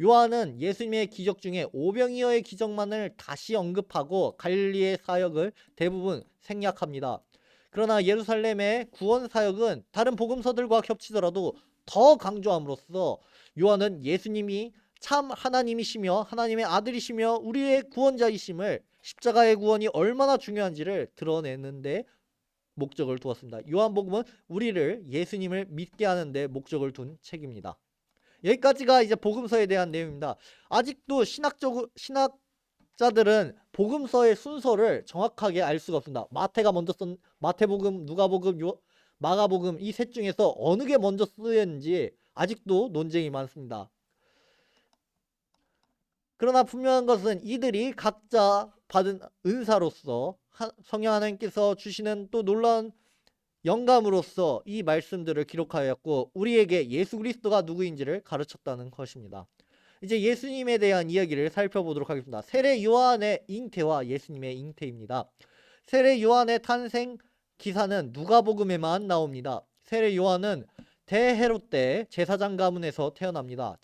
Speaker 1: 요한은 예수님의 기적 중에 오병이어의 기적만을 다시 언급하고 갈릴리의 사역을 대부분 생략합니다. 그러나 예루살렘의 구원 사역은 다른 복음서들과 겹치더라도 더 강조함으로써 요한은 예수님이 참 하나님이시며 하나님의 아들이시며 우리의 구원자이심을, 십자가의 구원이 얼마나 중요한지를 드러내는데 목적을 두었습니다. 요한복음은 우리를 예수님을 믿게 하는데 목적을 둔 책입니다. 여기까지가 이제 복음서에 대한 내용입니다. 아직도 신학자들은 복음서의 순서를 정확하게 알 수가 없습니다. 마태복음, 누가복음, 마가복음 이 셋 중에서 어느 게 먼저 쓰였는지 아직도 논쟁이 많습니다. 그러나 분명한 것은 이들이 각자 받은 은사로서 성령 하나님께서 주시는 또 놀라운 영감으로써 이 말씀들을 기록하였고 우리에게 예수 그리스도가 누구인지를 가르쳤다는 것입니다. 이제 예수님에 대한 이야기를 살펴보도록 하겠습니다. 세례 요한의 잉태와 예수님의 잉태입니다. 세례 요한의 탄생 기사는 누가복음에만 나옵니다. 세례 요한은 대헤롯 때 제사장 가문에서 태어납니다.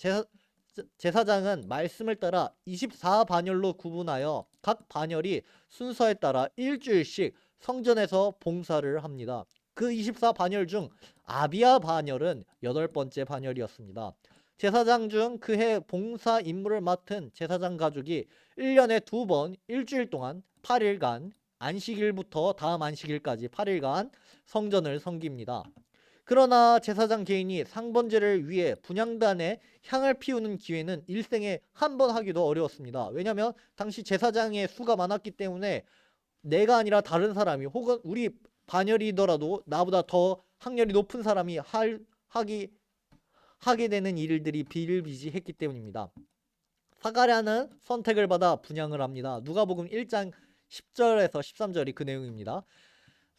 Speaker 1: 제사장은 말씀을 따라 24반열로 구분하여 각 반열이 순서에 따라 일주일씩 성전에서 봉사를 합니다. 그 24반열 중 아비야 반열은 8번째 반열이었습니다. 제사장 중 그해 봉사 임무를 맡은 제사장 가족이 1년에 2번 일주일 동안 8일간 안식일부터 다음 안식일까지 8일간 성전을 섬깁니다. 그러나 제사장 개인이 상번제를 위해 분향단에 향을 피우는 기회는 일생에 한 번 하기도 어려웠습니다. 왜냐하면 당시 제사장의 수가 많았기 때문에 내가 아니라 다른 사람이 혹은 우리 반열이더라도 나보다 더 학렬이 높은 사람이 하게 되는 일들이 비일비재했기 때문입니다. 사가랴는 선택을 받아 분향을 합니다. 누가복음 1장 10절에서 13절이 그 내용입니다.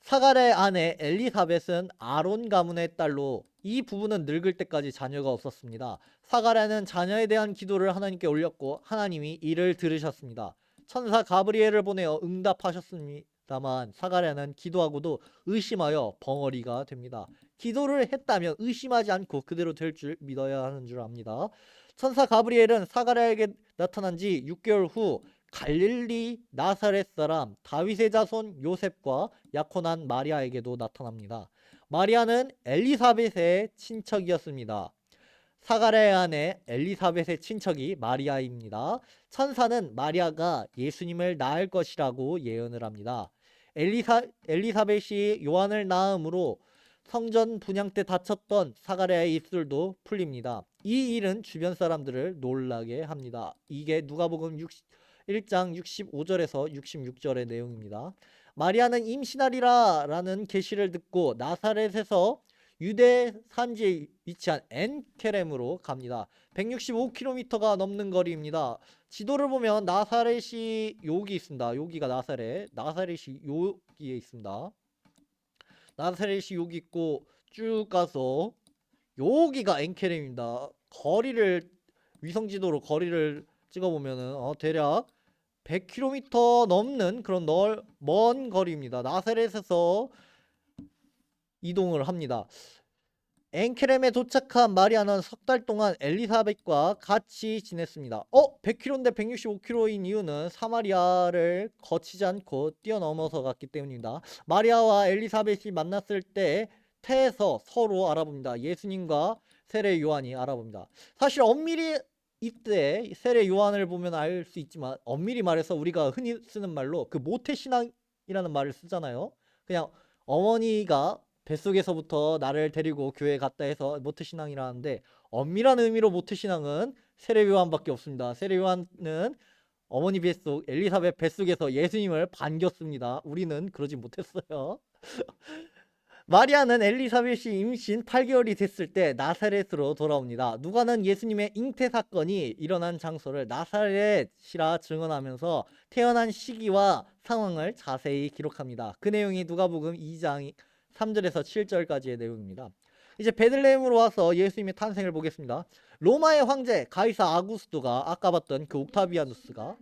Speaker 1: 사가랴의 아내 엘리사벳은 아론 가문의 딸로 이 부부는 늙을 때까지 자녀가 없었습니다. 사가랴는 자녀에 대한 기도를 하나님께 올렸고 하나님이 이를 들으셨습니다. 천사 가브리엘을 보내어 응답하셨습니다만 사가랴는 기도하고도 의심하여 벙어리가 됩니다. 기도를 했다면 의심하지 않고 그대로 될 줄 믿어야 하는 줄 압니다. 천사 가브리엘은 사가랴에게 나타난 지 6개월 후 갈릴리 나사렛 사람 다윗의 자손 요셉과 약혼한 마리아에게도 나타납니다. 마리아는 엘리사벳의 친척이었습니다. 사가랴의 아내 엘리사벳의 친척이 마리아입니다. 천사는 마리아가 예수님을 낳을 것이라고 예언을 합니다. 엘리사벳이 요한을 낳음으로 성전 분향 때 다쳤던 사가랴의 입술도 풀립니다. 이 일은 주변 사람들을 놀라게 합니다. 이게 누가복음 1장 65절에서 66절의 내용입니다. 마리아는 임신하리라 라는 계시를 듣고 나사렛에서 유대 산지에 위치한 엔케렘으로 갑니다. 165km가 넘는 거리입니다. 지도를 보면 나사렛이 여기 있습니다. 여기가 나사렛이 여기에 있습니다. 나사렛이 여기 있고 쭉 가서 여기가 엔케렘입니다. 위성지도로 거리를 찍어보면은 대략 100km 넘는 그런 먼 거리입니다. 나사렛에서 이동을 합니다. 엔케렘에 도착한 마리아는 석 달 동안 엘리사벳과 같이 지냈습니다. 100km인데 165km인 이유는 사마리아를 거치지 않고 뛰어넘어서 갔기 때문입니다. 마리아와 엘리사벳이 만났을 때 태에서 서로 알아봅니다. 예수님과 세례 요한이 알아봅니다. 사실 엄밀히 이때 세례 요한을 보면 알 수 있지만 엄밀히 말해서 우리가 흔히 쓰는 말로 그 모태신앙이라는 말을 쓰잖아요. 그냥 어머니가 뱃속에서부터 나를 데리고 교회에 갔다 해서 모태신앙이라는데 엄밀한 의미로 모태신앙은 세례 요한밖에 없습니다. 세례 요한은 어머니 뱃속 엘리사벳 뱃속에서 예수님을 반겼습니다. 우리는 그러지 못했어요. 마리아는 엘리사벳이 임신 8개월이 됐을 때 나사렛으로 돌아옵니다. 누가는 예수님의 잉태 사건이 일어난 장소를 나사렛이라 증언하면서 태어난 시기와 상황을 자세히 기록합니다. 그 내용이 누가복음 2장 3절에서 7절까지의 내용입니다. 이제 베들레헴으로 와서 예수님의 탄생을 보겠습니다. 로마의 황제 가이사 아구스토가 아까 봤던 그 옥타비아누스가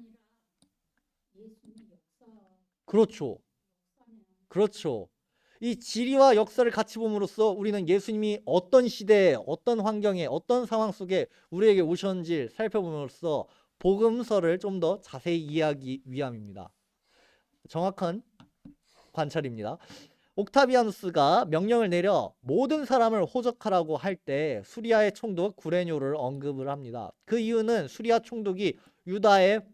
Speaker 1: 그렇죠. 이 지리와 역사를 같이 봄으로써 우리는 예수님이 어떤 시대에 어떤 환경에 어떤 상황 속에 우리에게 오셨는지 살펴봄으로써 복음서를 좀 더 자세히 이해하기 위함입니다. 정확한 관찰입니다. 옥타비아누스가 명령을 내려 모든 사람을 호적하라고 할 때 수리아의 총독 구레뇨를 언급을 합니다. 그 이유는 수리아 총독이 유다의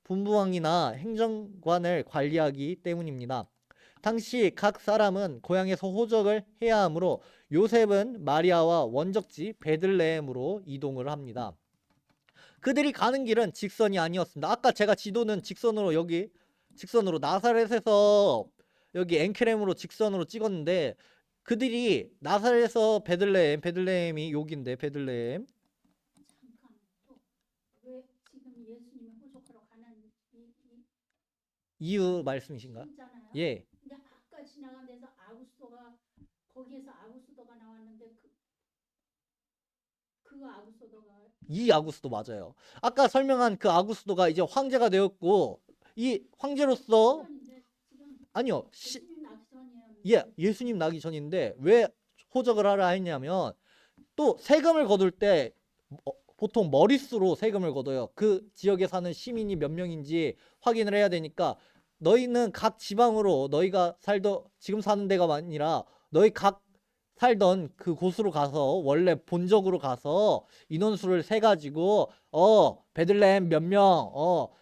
Speaker 1: 분부왕이나 행정관을 관리하기 때문입니다. 당시 각 사람은 고향에서 호적을 해야 하므로 요셉은 마리아와 원적지 베들레헴으로 이동을 합니다. 그들이 가는 길은 직선이 아니었습니다. 아까 제가 지도는 직선으로 직선으로 나사렛에서 여기 엔케렘으로 직선으로 찍었는데 그들이 나사렛에서 베들레헴이 여기인데 베들레헴
Speaker 2: 잠깐 왜 지금 예수님이 호적하러 가는
Speaker 1: 이유 말씀이신가요?
Speaker 2: 있잖아요.
Speaker 1: 예.
Speaker 2: 근데 아까 지나간 데서 거기에서 아구스도가 나왔는데 그 아구스도가
Speaker 1: 이 아구스도 맞아요. 아까 설명한 그 아구스도가 이제 황제가 되었고 이 황제로서
Speaker 2: 시간인데 지금
Speaker 1: 아니요.
Speaker 2: 예수님 나기 전이에요.
Speaker 1: 예수님 나기 전인데 왜 호적을 하라 했냐면 또 세금을 거둘 때 보통 머릿수로 세금을 거둬요. 그 지역에 사는 시민이 몇 명인지 확인을 해야 되니까 너희는 각 지방으로 너희가 지금 사는 데가 아니라 너희 각 살던 그 곳으로 가서 원래 본적으로 가서 인원수를 세 가지고 베들레헴 몇 명,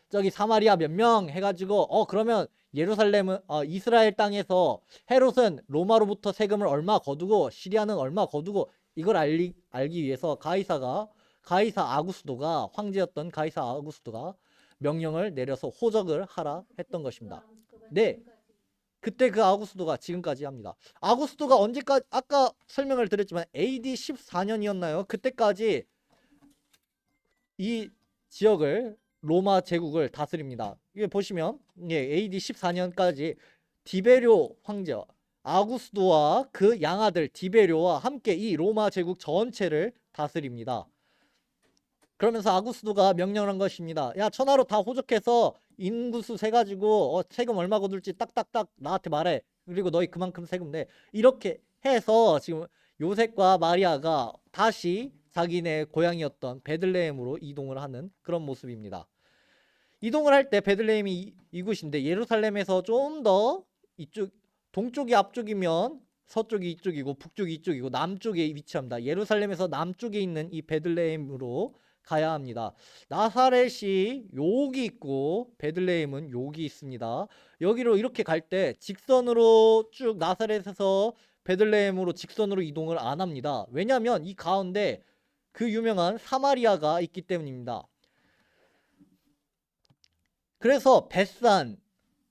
Speaker 1: 저기 사마리아 몇 명 해가지고 그러면 예루살렘은 이스라엘 땅에서 헤롯은 로마로부터 세금을 얼마 거두고 시리아는 얼마 거두고 이걸 알기 위해서 가이사 아구스도가 황제였던 가이사 아구스도가 명령을 내려서 호적을 하라 했던 것입니다. 네. 그때 그 아구스도가 지금까지 합니다. 아구스도가 언제까지 아까 설명을 드렸지만 AD 14년이었나요? 그때까지 이 지역을 로마 제국을 다스립니다. 이게 보시면 AD 14년까지 디베료 황제 아구스도와 그 양아들 디베료와 함께 이 로마 제국 전체를 다스립니다. 그러면서 아구스도가 명령을 한 것입니다. 야, 천하로 다 호적해서 인구수 세 가지고 세금 얼마 거둘지 딱딱딱 나한테 말해. 그리고 너희 그만큼 세금 내. 이렇게 해서 지금 요셉과 마리아가 다시 자기네 고향이었던 베들레헴으로 이동을 하는 그런 모습입니다. 이동을 할 때 베들레헴이 이곳인데 예루살렘에서 좀 더 이쪽 동쪽이 앞쪽이면 서쪽이 이쪽이고 북쪽이 이쪽이고 남쪽에 위치합니다. 예루살렘에서 남쪽에 있는 이 베들레헴으로 가야 합니다. 나사렛이 여기 있고 베들레헴은 여기 있습니다. 여기로 이렇게 갈 때 직선으로 쭉 나사렛에서 베들레헴으로 직선으로 이동을 안 합니다. 왜냐하면 이 가운데 그 유명한 사마리아가 있기 때문입니다. 그래서 벳산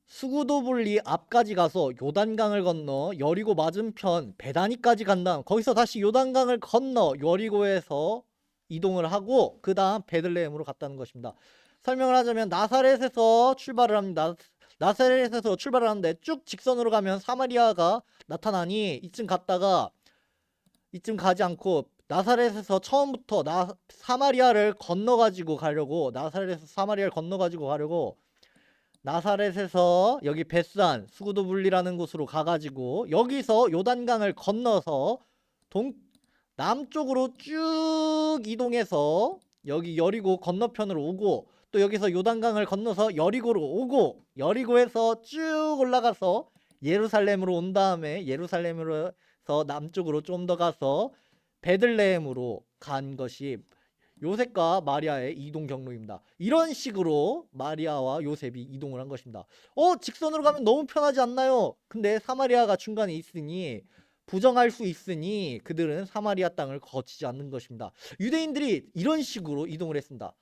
Speaker 1: 수구도블리 앞까지 가서 요단강을 건너 여리고 맞은편 베다니까지 간 다음 거기서 다시 요단강을 건너 여리고에서 이동을 하고 그 다음 베들레헴으로 갔다는 것입니다. 설명을 하자면 나사렛에서 출발을 합니다. 나사렛에서 출발을 하는데 쭉 직선으로 가면 사마리아가 나타나니 이쯤 갔다가 이쯤 가지 않고 나사렛에서 처음부터 사마리아를 건너가지고 가려고 나사렛에서 여기 벳산 수구도블리라는 곳으로 가가지고 여기서 요단강을 건너서 남쪽으로 쭉 이동해서 여기 여리고 건너편으로 오고 또 여기서 요단강을 건너서 여리고로 오고 여리고에서 쭉 올라가서 예루살렘으로 온 다음에 예루살렘으로서 남쪽으로 좀 더 가서 베들레헴으로 간 것이 요셉과 마리아의 이동 경로입니다. 이런 식으로 마리아와 요셉이 이동을 한 것입니다. 직선으로 가면 너무 편하지 않나요? 근데 사마리아가 중간에 있으니 부정할 수 있으니 그들은 사마리아 땅을 거치지 않는 것입니다. 유대인들이 이런 식으로 이동을 했습니다.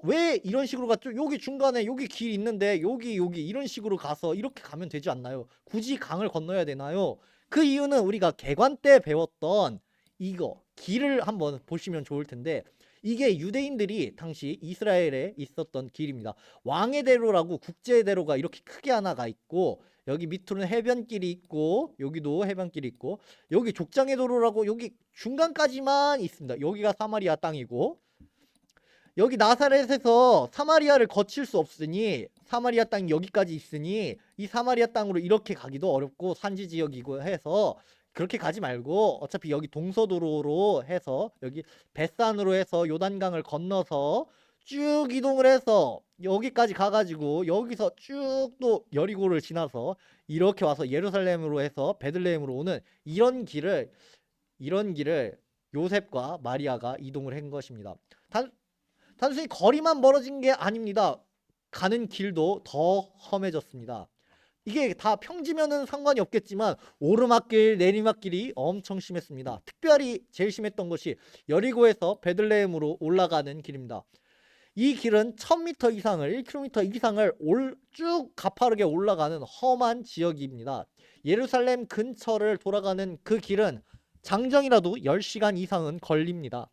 Speaker 1: 왜 이런 식으로 갔죠? 여기 중간에 여기 길 있는데 여기 이런 식으로 가서 이렇게 가면 되지 않나요? 굳이 강을 건너야 되나요? 그 이유는 우리가 개관 때 배웠던 이거 길을 한번 보시면 좋을 텐데 이게 유대인들이 당시 이스라엘에 있었던 길입니다. 왕의 대로라고 국제의 대로가 이렇게 크게 하나가 있고 여기 밑으로는 해변길이 있고 여기도 해변길이 있고 여기 족장의 도로라고 여기 중간까지만 있습니다. 여기가 사마리아 땅이고 여기 나사렛에서 사마리아를 거칠 수 없으니 사마리아 땅이 여기까지 있으니 이 사마리아 땅으로 이렇게 가기도 어렵고 산지 지역이고 해서 그렇게 가지 말고 어차피 여기 동서도로로 해서 여기 벳산으로 해서 요단강을 건너서 쭉 이동을 해서 여기까지 가가지고 여기서 쭉 또 여리고를 지나서 이렇게 와서 예루살렘으로 해서 베들레헴으로 오는 이런 길을 요셉과 마리아가 이동을 한 것입니다. 단순히 거리만 멀어진 게 아닙니다. 가는 길도 더 험해졌습니다. 이게 다 평지면은 상관이 없겠지만 오르막길 내리막길이 엄청 심했습니다. 특별히 제일 심했던 것이 여리고에서 베들레헴으로 올라가는 길입니다. 이 길은 1000m 이상을 1km 이상을 쭉 가파르게 올라가는 험한 지역입니다. 예루살렘 근처를 돌아가는 그 길은 장정이라도 10시간 이상은 걸립니다.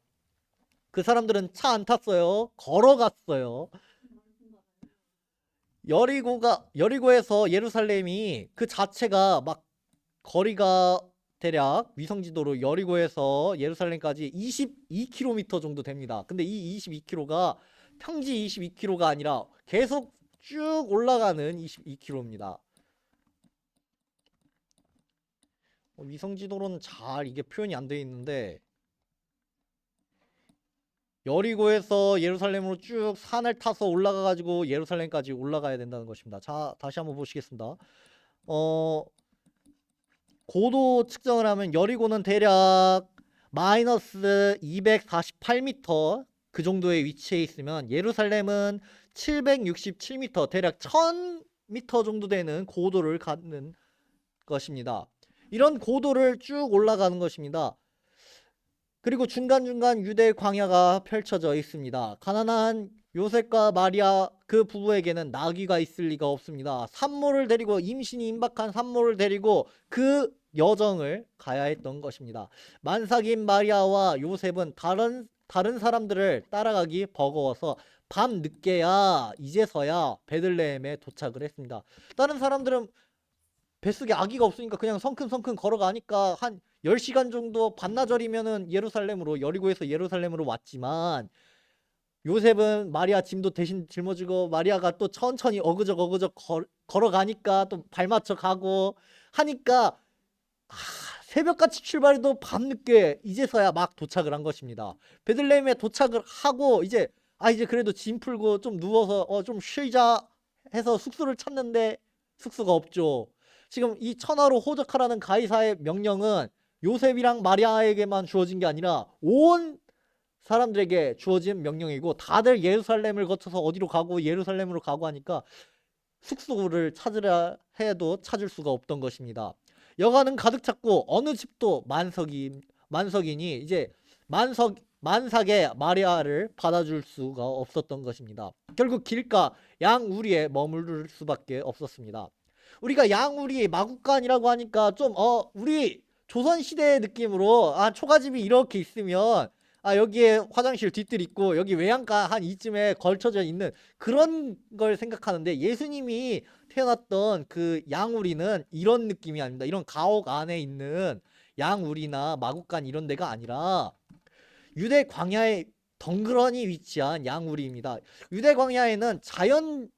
Speaker 1: 그 사람들은 차 안 탔어요. 걸어갔어요. 여리고에서 예루살렘이 그 자체가 막 거리가 대략 위성지도로 여리고에서 예루살렘까지 22km 정도 됩니다. 근데 이 22km가 평지 22km가 아니라 계속 쭉 올라가는 22km입니다. 위성지도로는 잘 이게 표현이 안 되어 있는데 여리고에서 예루살렘으로 쭉 산을 타서 올라가가지고 예루살렘까지 올라가야 된다는 것입니다. 자, 다시 한번 보시겠습니다. 고도 측정을 하면 여리고는 대략 마이너스 248m 그 정도의 위치에 있으면 예루살렘은 767m 대략 1000m 정도 되는 고도를 갖는 것입니다. 이런 고도를 쭉 올라가는 것입니다. 그리고 중간중간 유대 광야가 펼쳐져 있습니다. 가난한 요셉과 마리아 그 부부에게는 나귀가 있을 리가 없습니다. 산모를 데리고 임신이 임박한 산모를 데리고 그 여정을 가야 했던 것입니다. 만삭인 마리아와 요셉은 다른 사람들을 따라가기 버거워서 밤 늦게야 이제서야 베들레헴에 도착을 했습니다. 다른 사람들은 뱃속에 아기가 없으니까 그냥 성큼성큼 걸어가니까 한 10시간 정도 반나절이면은 여리고에서 예루살렘으로 왔지만 요셉은 마리아 짐도 대신 짊어지고 마리아가 또 천천히 어그적 걸어가니까 또 발맞춰 가고 하니까 새벽같이 출발해도 밤늦게 이제서야 막 도착을 한 것입니다. 베들레헴에 도착을 하고 이제 그래도 짐 풀고 좀 누워서 좀 쉬자 해서 숙소를 찾는데 숙소가 없죠. 지금 이 천하로 호적하라는 가이사의 명령은 요셉이랑 마리아에게만 주어진 게 아니라 온 사람들에게 주어진 명령이고 다들 예루살렘을 거쳐서 어디로 가고 예루살렘으로 가고 하니까 숙소를 찾으려 해도 찾을 수가 없던 것입니다. 여가는 가득 찼고 어느 집도 만석이니 이제 만삭의 마리아를 받아줄 수가 없었던 것입니다. 결국 길가 양우리에 머무를 수밖에 없었습니다. 우리가 양우리 마구간이라고 하니까 좀 우리 조선시대 느낌으로 초가집이 이렇게 있으면 여기에 화장실 뒤뜰 있고 여기 외양가 한 이쯤에 걸쳐져 있는 그런 걸 생각하는데 예수님이 태어났던 그 양우리는 이런 느낌이 아닙니다. 이런 가옥 안에 있는 양우리나 마구간 이런 데가 아니라 유대 광야에 덩그러니 위치한 양우리입니다. 유대 광야에는 자연적으로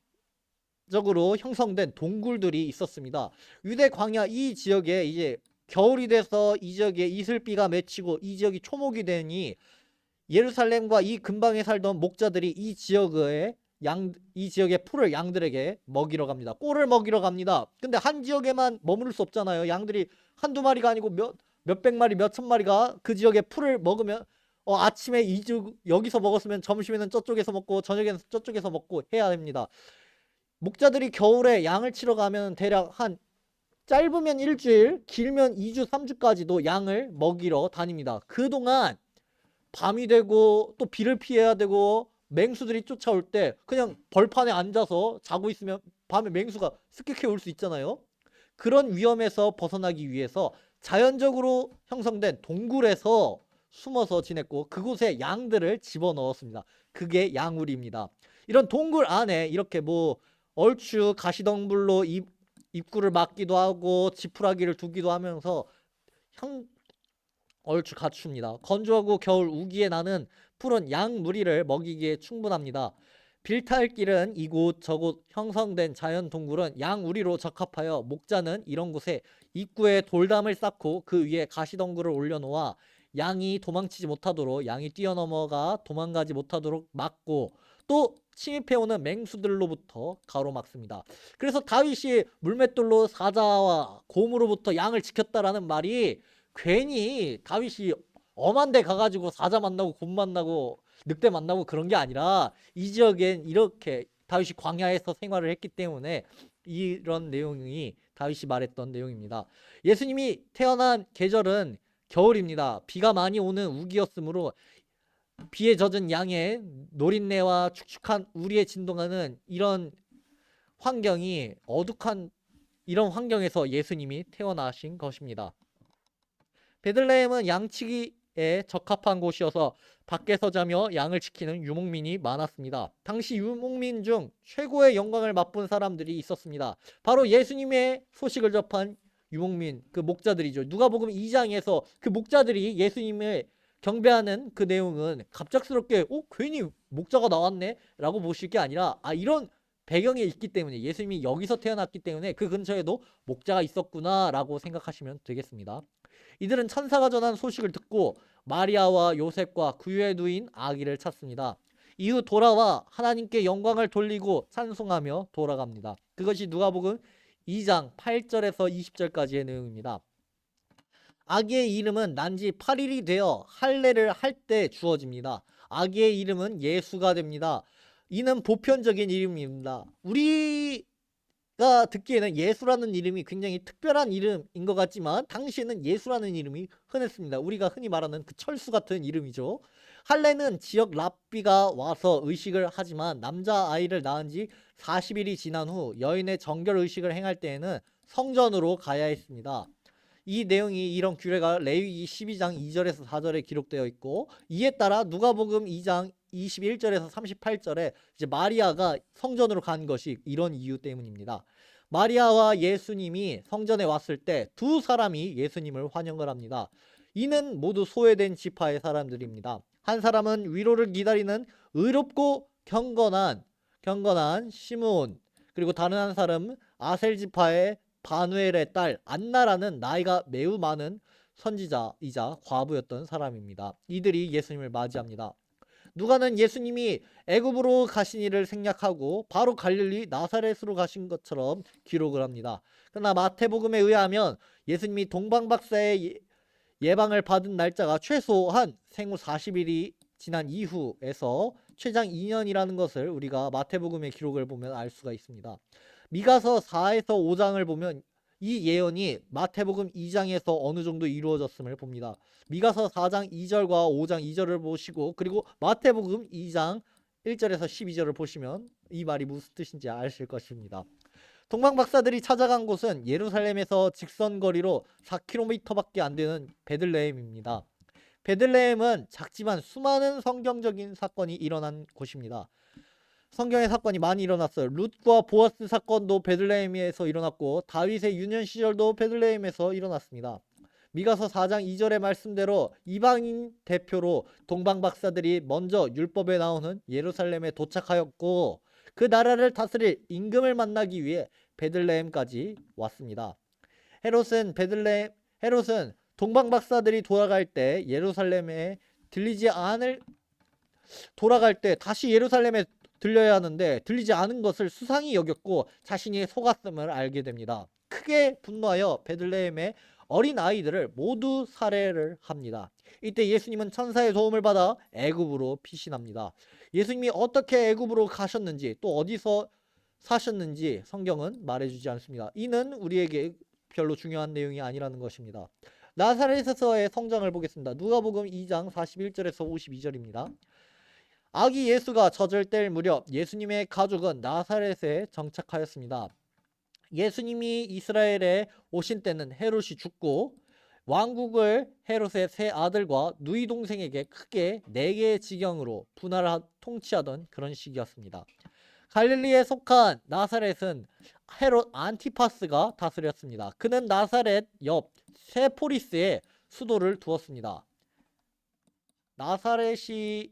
Speaker 1: 형성된 동굴들이 있었습니다. 유대 광야 이 지역에 이제 겨울이 돼서 이 지역에 이슬비가 맺히고 이 지역이 초목이 되니 예루살렘과 이 근방에 살던 목자들이 이 지역의 풀을 양들에게 먹이러 갑니다. 꼴을 먹이러 갑니다. 근데 한 지역에만 머무를 수 없잖아요. 양들이 한두 마리가 아니고 몇백 마리, 몇천 마리가 그 지역의 풀을 먹으면 아침에 여기서 먹었으면 점심에는 저쪽에서 먹고 저녁에는 저쪽에서 먹고 해야 됩니다. 목자들이 겨울에 양을 치러 가면 대략 한 짧으면 일주일, 길면 2주, 3주까지도 양을 먹이러 다닙니다. 그동안 밤이 되고 또 비를 피해야 되고 맹수들이 쫓아올 때 그냥 벌판에 앉아서 자고 있으면 밤에 맹수가 습격해 올 수 있잖아요. 그런 위험에서 벗어나기 위해서 자연적으로 형성된 동굴에서 숨어서 지냈고 그곳에 양들을 집어넣었습니다. 그게 양우리입니다. 이런 동굴 안에 이렇게 얼추 가시덤불로 입구를 막기도 하고 지푸라기를 두기도 하면서 얼추 갖춥니다. 건조하고 겨울 우기에 나는 푸른 양 무리를 먹이기에 충분합니다. 빌탈길은 이곳 저곳 형성된 자연 동굴은 양 우리로 적합하여 목자는 이런 곳에 입구에 돌담을 쌓고 그 위에 가시덩굴을 올려놓아 양이 도망치지 못하도록 양이 뛰어넘어가 도망가지 못하도록 막고 또 침입해오는 맹수들로부터 가로막습니다. 그래서 다윗이 물맷돌로 사자와 곰으로부터 양을 지켰다라는 말이 괜히 다윗이 엄한 데 가가지고 사자 만나고 곰 만나고 늑대 만나고 그런 게 아니라 이 지역엔 이렇게 다윗이 광야에서 생활을 했기 때문에 이런 내용이 다윗이 말했던 내용입니다. 예수님이 태어난 계절은 겨울입니다. 비가 많이 오는 우기였으므로 비에 젖은 양의 노린내와 축축한 우리에 진동하는 이런 환경이 어둑한 이런 환경에서 예수님이 태어나신 것입니다. 베들레헴은 양치기에 적합한 곳이어서 밖에서 자며 양을 지키는 유목민이 많았습니다. 당시 유목민 중 최고의 영광을 맛본 사람들이 있었습니다. 바로 예수님의 소식을 접한 유목민, 그 목자들이죠. 누가복음 2장에서 그 목자들이 예수님을 경배하는 그 내용은 갑작스럽게 괜히 목자가 나왔네 라고 보실 게 아니라 이런 배경에 있기 때문에 예수님이 여기서 태어났기 때문에 그 근처에도 목자가 있었구나 라고 생각하시면 되겠습니다. 이들은 천사가 전한 소식을 듣고 마리아와 요셉과 구유에 누인 아기를 찾습니다. 이후 돌아와 하나님께 영광을 돌리고 찬송하며 돌아갑니다. 그것이 누가복음 2장 8절에서 20절까지의 내용입니다. 아기의 이름은 난지 8일이 되어 할례를 할 때 주어집니다. 아기의 이름은 예수가 됩니다. 이는 보편적인 이름입니다. 우리가 듣기에는 예수라는 이름이 굉장히 특별한 이름인 것 같지만 당시에는 예수라는 이름이 흔했습니다. 우리가 흔히 말하는 그 철수 같은 이름이죠. 할례는 지역 랍비가 와서 의식을 하지만 남자아이를 낳은 지 40일이 지난 후 여인의 정결 의식을 행할 때에는 성전으로 가야 했습니다. 이 내용이 이런 규례가 레위기 12장 2절에서 4절에 기록되어 있고 이에 따라 누가복음 2장 21절에서 38절에 이제 마리아가 성전으로 간 것이 이런 이유 때문입니다. 마리아와 예수님이 성전에 왔을 때 두 사람이 예수님을 환영을 합니다. 이는 모두 소외된 지파의 사람들입니다. 한 사람은 위로를 기다리는 의롭고 경건한 시므온, 그리고 다른 한 사람은 아셀 지파의 바누엘의 딸 안나라는 나이가 매우 많은 선지자이자 과부였던 사람입니다. 이들이 예수님을 맞이합니다. 누가는 예수님이 애굽으로 가신 일을 생략하고 바로 갈릴리 나사렛으로 가신 것처럼 기록을 합니다. 그러나 마태복음에 의하면 예수님이 동방박사의 예방을 받은 날짜가 최소한 생후 40일이 지난 이후에서 최장 2년이라는 것을 우리가 마태복음의 기록을 보면 알 수가 있습니다. 미가서 4에서 5장을 보면 이 예언이 마태복음 2장에서 어느 정도 이루어졌음을 봅니다. 미가서 4장 2절과 5장 2절을 보시고 그리고 마태복음 2장 1절에서 12절을 보시면 이 말이 무슨 뜻인지 아실 것입니다. 동방박사들이 찾아간 곳은 예루살렘에서 직선거리로 4km밖에 안 되는 베들레헴입니다. 베들레헴은 작지만 수많은 성경적인 사건이 일어난 곳입니다. 성경의 사건이 많이 일어났어요. 룻과 보아스 사건도 베들레헴에서 일어났고 다윗의 유년 시절도 베들레헴에서 일어났습니다. 미가서 4장 2절의 말씀대로 이방인 대표로 동방박사들이 먼저 율법에 나오는 예루살렘에 도착하였고 그 나라를 다스릴 임금을 만나기 위해 베들레헴까지 왔습니다. 헤롯은 동방박사들이 돌아갈 때 다시 예루살렘에 들려야 하는데 들리지 않은 것을 수상히 여겼고 자신이 속았음을 알게 됩니다. 크게 분노하여 베들레헴의 어린 아이들을 모두 살해를 합니다. 이때 예수님은 천사의 도움을 받아 애굽으로 피신합니다. 예수님이 어떻게 애굽으로 가셨는지 또 어디서 사셨는지 성경은 말해주지 않습니다. 이는 우리에게 별로 중요한 내용이 아니라는 것입니다. 나사렛에서의 성장을 보겠습니다. 누가복음 2장 41절에서 52절입니다. 아기 예수가 젖을 뗄 무렵 예수님의 가족은 나사렛에 정착하였습니다. 예수님이 이스라엘에 오신 때는 헤롯이 죽고 왕국을 헤롯의 세 아들과 누이 동생에게 크게 4개의 지경으로 분할하 통치하던 그런 시기였습니다. 갈릴리에 속한 나사렛은 헤롯 안티파스가 다스렸습니다. 그는 나사렛 옆 세포리스에 수도를 두었습니다. 나사렛이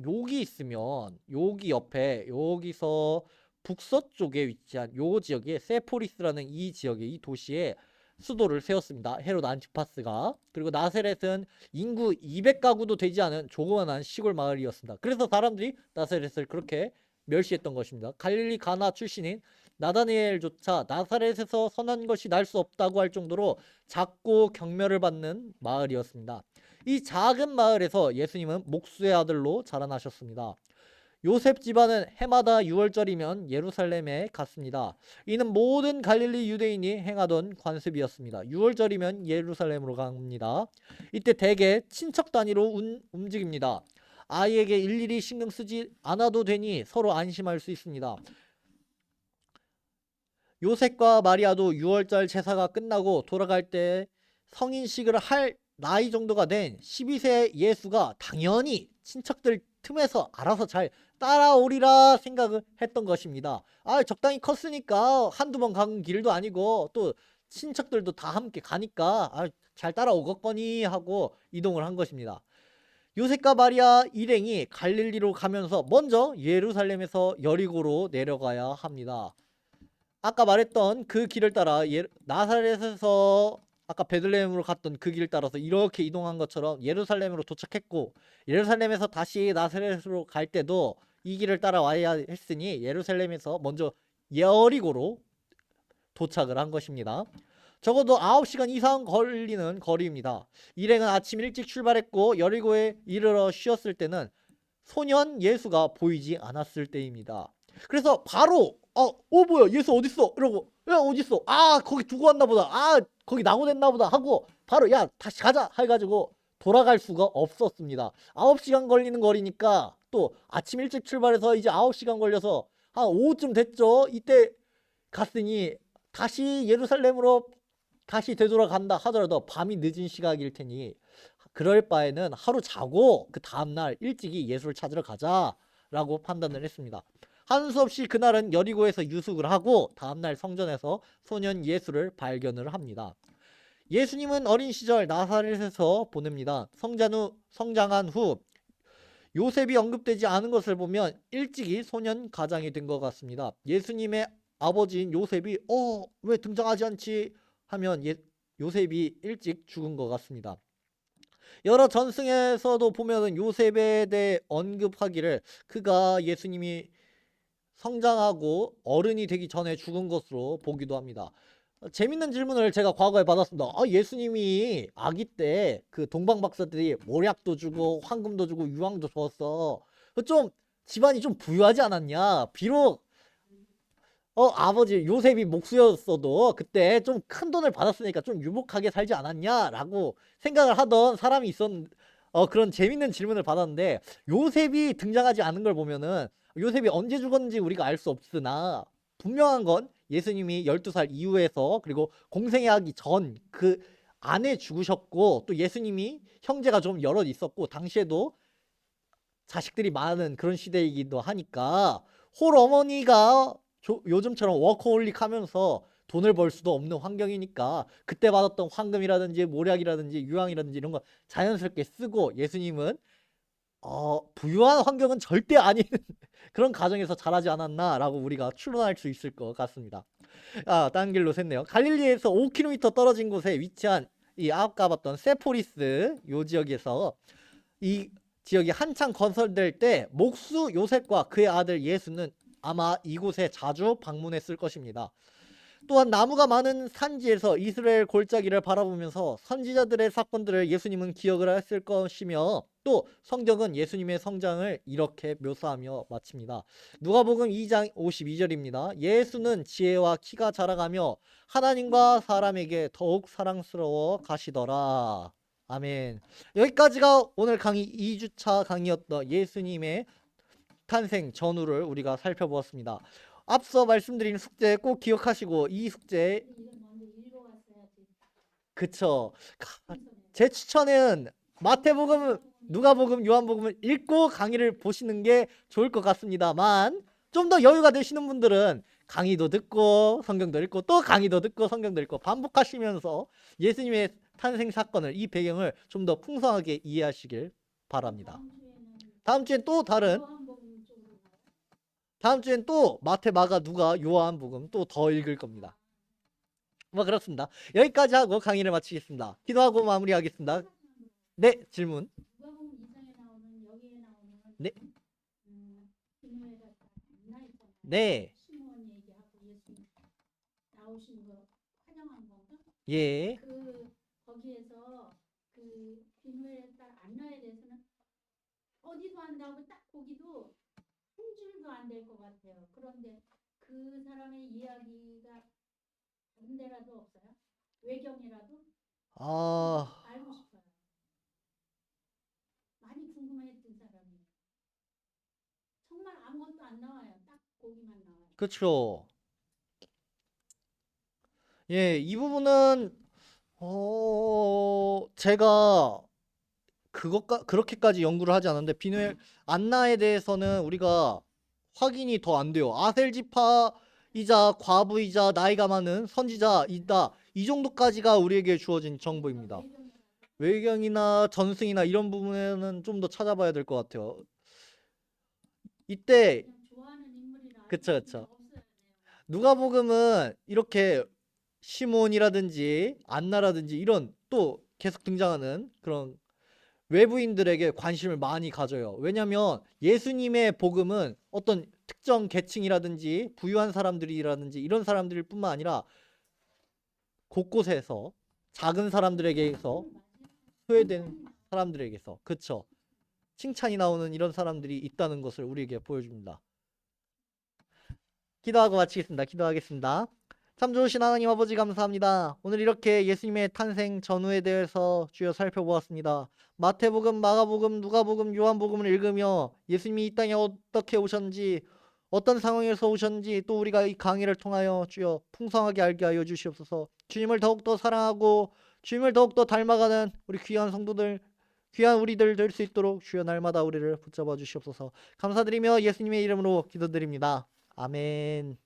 Speaker 1: 여기 있으면 여기 옆에 여기서 북서쪽에 위치한 요 지역에 세포리스라는 이 지역에 이 도시에 수도를 세웠습니다. 헤롯 안티파스가. 그리고 나사렛은 인구 200가구도 되지 않은 조그만한 시골 마을이었습니다. 그래서 사람들이 나사렛을 그렇게 멸시했던 것입니다. 갈릴리 가나 출신인 나다니엘조차 나사렛에서 선한 것이 날 수 없다고 할 정도로 작고 경멸을 받는 마을이었습니다. 이 작은 마을에서 예수님은 목수의 아들로 자라나셨습니다. 요셉 집안은 해마다 6월절이면 예루살렘에 갔습니다. 이는 모든 갈릴리 유대인이 행하던 관습이었습니다. 6월절이면 예루살렘으로 갑니다. 이때 대개 친척 단위로 움직입니다. 아이에게 일일이 신경 쓰지 않아도 되니 서로 안심할 수 있습니다. 요셉과 마리아도 6월절 제사가 끝나고 돌아갈 때 성인식을 할 나이 정도가 된 12세 예수가 당연히 친척들 틈에서 알아서 잘 따라오리라 생각을 했던 것입니다. 적당히 컸으니까 한두 번 간 길도 아니고 또 친척들도 다 함께 가니까 잘 따라오겠거니 하고 이동을 한 것입니다. 요셉과 마리아 일행이 갈릴리로 가면서 먼저 예루살렘에서 여리고로 내려가야 합니다. 아까 말했던 그 길을 따라 나사렛에서 아까 베들레헴으로 갔던 그 길을 따라서 이렇게 이동한 것처럼 예루살렘으로 도착했고, 예루살렘에서 다시 나사렛으로 갈 때도 이 길을 따라와야 했으니 예루살렘에서 먼저 여리고로 도착을 한 것입니다. 적어도 9시간 이상 걸리는 거리입니다. 일행은 아침 일찍 출발했고 여리고에 이르러 쉬었을 때는 소년 예수가 보이지 않았을 때입니다. 그래서 바로 뭐야 예수 어딨어 이러고, 야 어딨어, 거기 두고 왔나 보다, 거기 낙오됐나 보다 하고 바로 야 다시 가자 해가지고 돌아갈 수가 없었습니다. 9시간 걸리는 거리니까 또 아침 일찍 출발해서 이제 9시간 걸려서 한 오후쯤 됐죠. 이때 갔으니 다시 예루살렘으로 다시 되돌아간다 하더라도 밤이 늦은 시각일 테니 그럴 바에는 하루 자고 그 다음날 일찍이 예수를 찾으러 가자라고 판단을 했습니다. 한 수 없이 그날은 여리고에서 유숙을 하고 다음날 성전에서 소년 예수를 발견을 합니다. 예수님은 어린 시절 나사렛에서 보냅니다. 성장한 후 요셉이 언급되지 않은 것을 보면 일찍이 소년 가장이 된 것 같습니다. 예수님의 아버지인 요셉이 왜 등장하지 않지 하면 요셉이 일찍 죽은 것 같습니다. 여러 전승에서도 보면은 요셉에 대해 언급하기를 그가 예수님이 성장하고 어른이 되기 전에 죽은 것으로 보기도 합니다. 재밌는 질문을 제가 과거에 받았습니다. 예수님이 아기 때 그 동방박사들이 모략도 주고 황금도 주고 유황도 줬어. 좀 집안이 좀 부유하지 않았냐? 비록 아버지 요셉이 목수였어도 그때 좀 큰 돈을 받았으니까 좀 유복하게 살지 않았냐라고 생각을 하던 사람이 그런 재밌는 질문을 받았는데, 요셉이 등장하지 않은 걸 보면은 요셉이 언제 죽었는지 우리가 알 수 없으나 분명한 건 예수님이 12살 이후에서 그리고 공생애 하기 전 그 안에 죽으셨고, 또 예수님이 형제가 좀 여럿 있었고 당시에도 자식들이 많은 그런 시대이기도 하니까 홀 어머니가 요즘처럼 워커홀릭 하면서 돈을 벌 수도 없는 환경이니까 그때 받았던 황금이라든지 모략이라든지 유황이라든지 이런 거 자연스럽게 쓰고, 예수님은 부유한 환경은 절대 아닌 그런 가정에서 자라지 않았나라고 우리가 추론할 수 있을 것 같습니다. 딴 길로 샜네요. 갈릴리에서 5km 떨어진 곳에 위치한 이 아까 봤던 세포리스 요 지역에서 이 지역이 한창 건설될 때 목수 요셉과 그의 아들 예수는 아마 이곳에 자주 방문했을 것입니다. 또한 나무가 많은 산지에서 이스라엘 골짜기를 바라보면서 선지자들의 사건들을 예수님은 기억을 했을 것이며, 또 성경은 예수님의 성장을 이렇게 묘사하며 마칩니다. 누가복음 2장 52절입니다. 예수는 지혜와 키가 자라가며 하나님과 사람에게 더욱 사랑스러워 가시더라. 아멘. 여기까지가 오늘 강의 2주차 강의였던 예수님의 탄생 전후를 우리가 살펴보았습니다. 앞서 말씀드린 숙제 꼭 기억하시고, 이 숙제
Speaker 2: 이걸 먼저 읽어왔어야지.
Speaker 1: 그쵸, 제 추천은 마태복음, 누가복음, 요한복음을 읽고 강의를 보시는 게 좋을 것 같습니다만, 좀 더 여유가 되시는 분들은 강의도 듣고 성경도 읽고 또 강의도 듣고 성경도 읽고 반복하시면서 예수님의 탄생 사건을, 이 배경을 좀 더 풍성하게 이해하시길 바랍니다. 다음 주엔 또 다른,
Speaker 2: 요한복음 쪽으로 가요.
Speaker 1: 다음 주엔 또 마태, 마가, 누가, 요한복음 또 더 읽을 겁니다. 뭐 그렇습니다. 여기까지 하고 강의를 마치겠습니다. 기도하고 마무리하겠습니다. 네, 질문.
Speaker 2: 누가복음 2장에 나오는 여기에 나오는
Speaker 1: 네.
Speaker 2: 비누에가 나 있잖아요.
Speaker 1: 네.
Speaker 2: 시몬 얘기하고 예수 나오신 거 환영한 건가?
Speaker 1: 예.
Speaker 2: 거기에서 비누의 딸 안나에 대해서는 어디도 안 나오고 딱 보기도 한 줄도 안 될 것 같아요. 그런데 그 사람의 이야기가 다른 데라도 없어요? 외경이라도
Speaker 1: 아,
Speaker 2: 알고 싶어요. 많이 궁금했던 사람이에요. 정말 아무것도 안 나와요. 딱 거기만 나와요.
Speaker 1: 그렇죠. 예, 이 부분은 제가 그렇게까지 연구를 하지 않았는데 비누엘 안나에 대해서는 우리가 확인이 더 안 돼요. 아셀지파이자 과부이자 나이가 많은 선지자이다. 이 정도까지가 우리에게 주어진 정보입니다. 외경이나 전승이나 이런 부분에는 좀 더 찾아봐야 될 것 같아요. 이때
Speaker 2: 그냥 좋아하는 인물이라
Speaker 1: 그쵸,
Speaker 2: 알고
Speaker 1: 그쵸.
Speaker 2: 있는 게 없어야 돼요.
Speaker 1: 누가복음은 이렇게 시몬이라든지 안나라든지 이런 또 계속 등장하는 그런 외부인들에게 관심을 많이 가져요. 왜냐하면 예수님의 복음은 어떤 특정 계층이라든지 부유한 사람들이라든지 이런 사람들 뿐만 아니라 곳곳에서 작은 사람들에게서 소외된 사람들에게서 그쵸 칭찬이 나오는 이런 사람들이 있다는 것을 우리에게 보여줍니다. 기도하고 마치겠습니다. 기도하겠습니다. 참 좋으신 하나님 아버지 감사합니다. 오늘 이렇게 예수님의 탄생 전후에 대해서 주여 살펴보았습니다. 마태복음, 마가복음, 누가복음, 요한복음을 읽으며 예수님이 이 땅에 어떻게 오셨는지 어떤 상황에서 오셨는지 또 우리가 이 강의를 통하여 주여 풍성하게 알게 하여 주시옵소서. 주님을 더욱더 사랑하고 주님을 더욱더 닮아가는 우리 귀한 성도들 귀한 우리들 될 수 있도록 주여 날마다 우리를 붙잡아 주시옵소서. 감사드리며 예수님의 이름으로 기도드립니다. 아멘.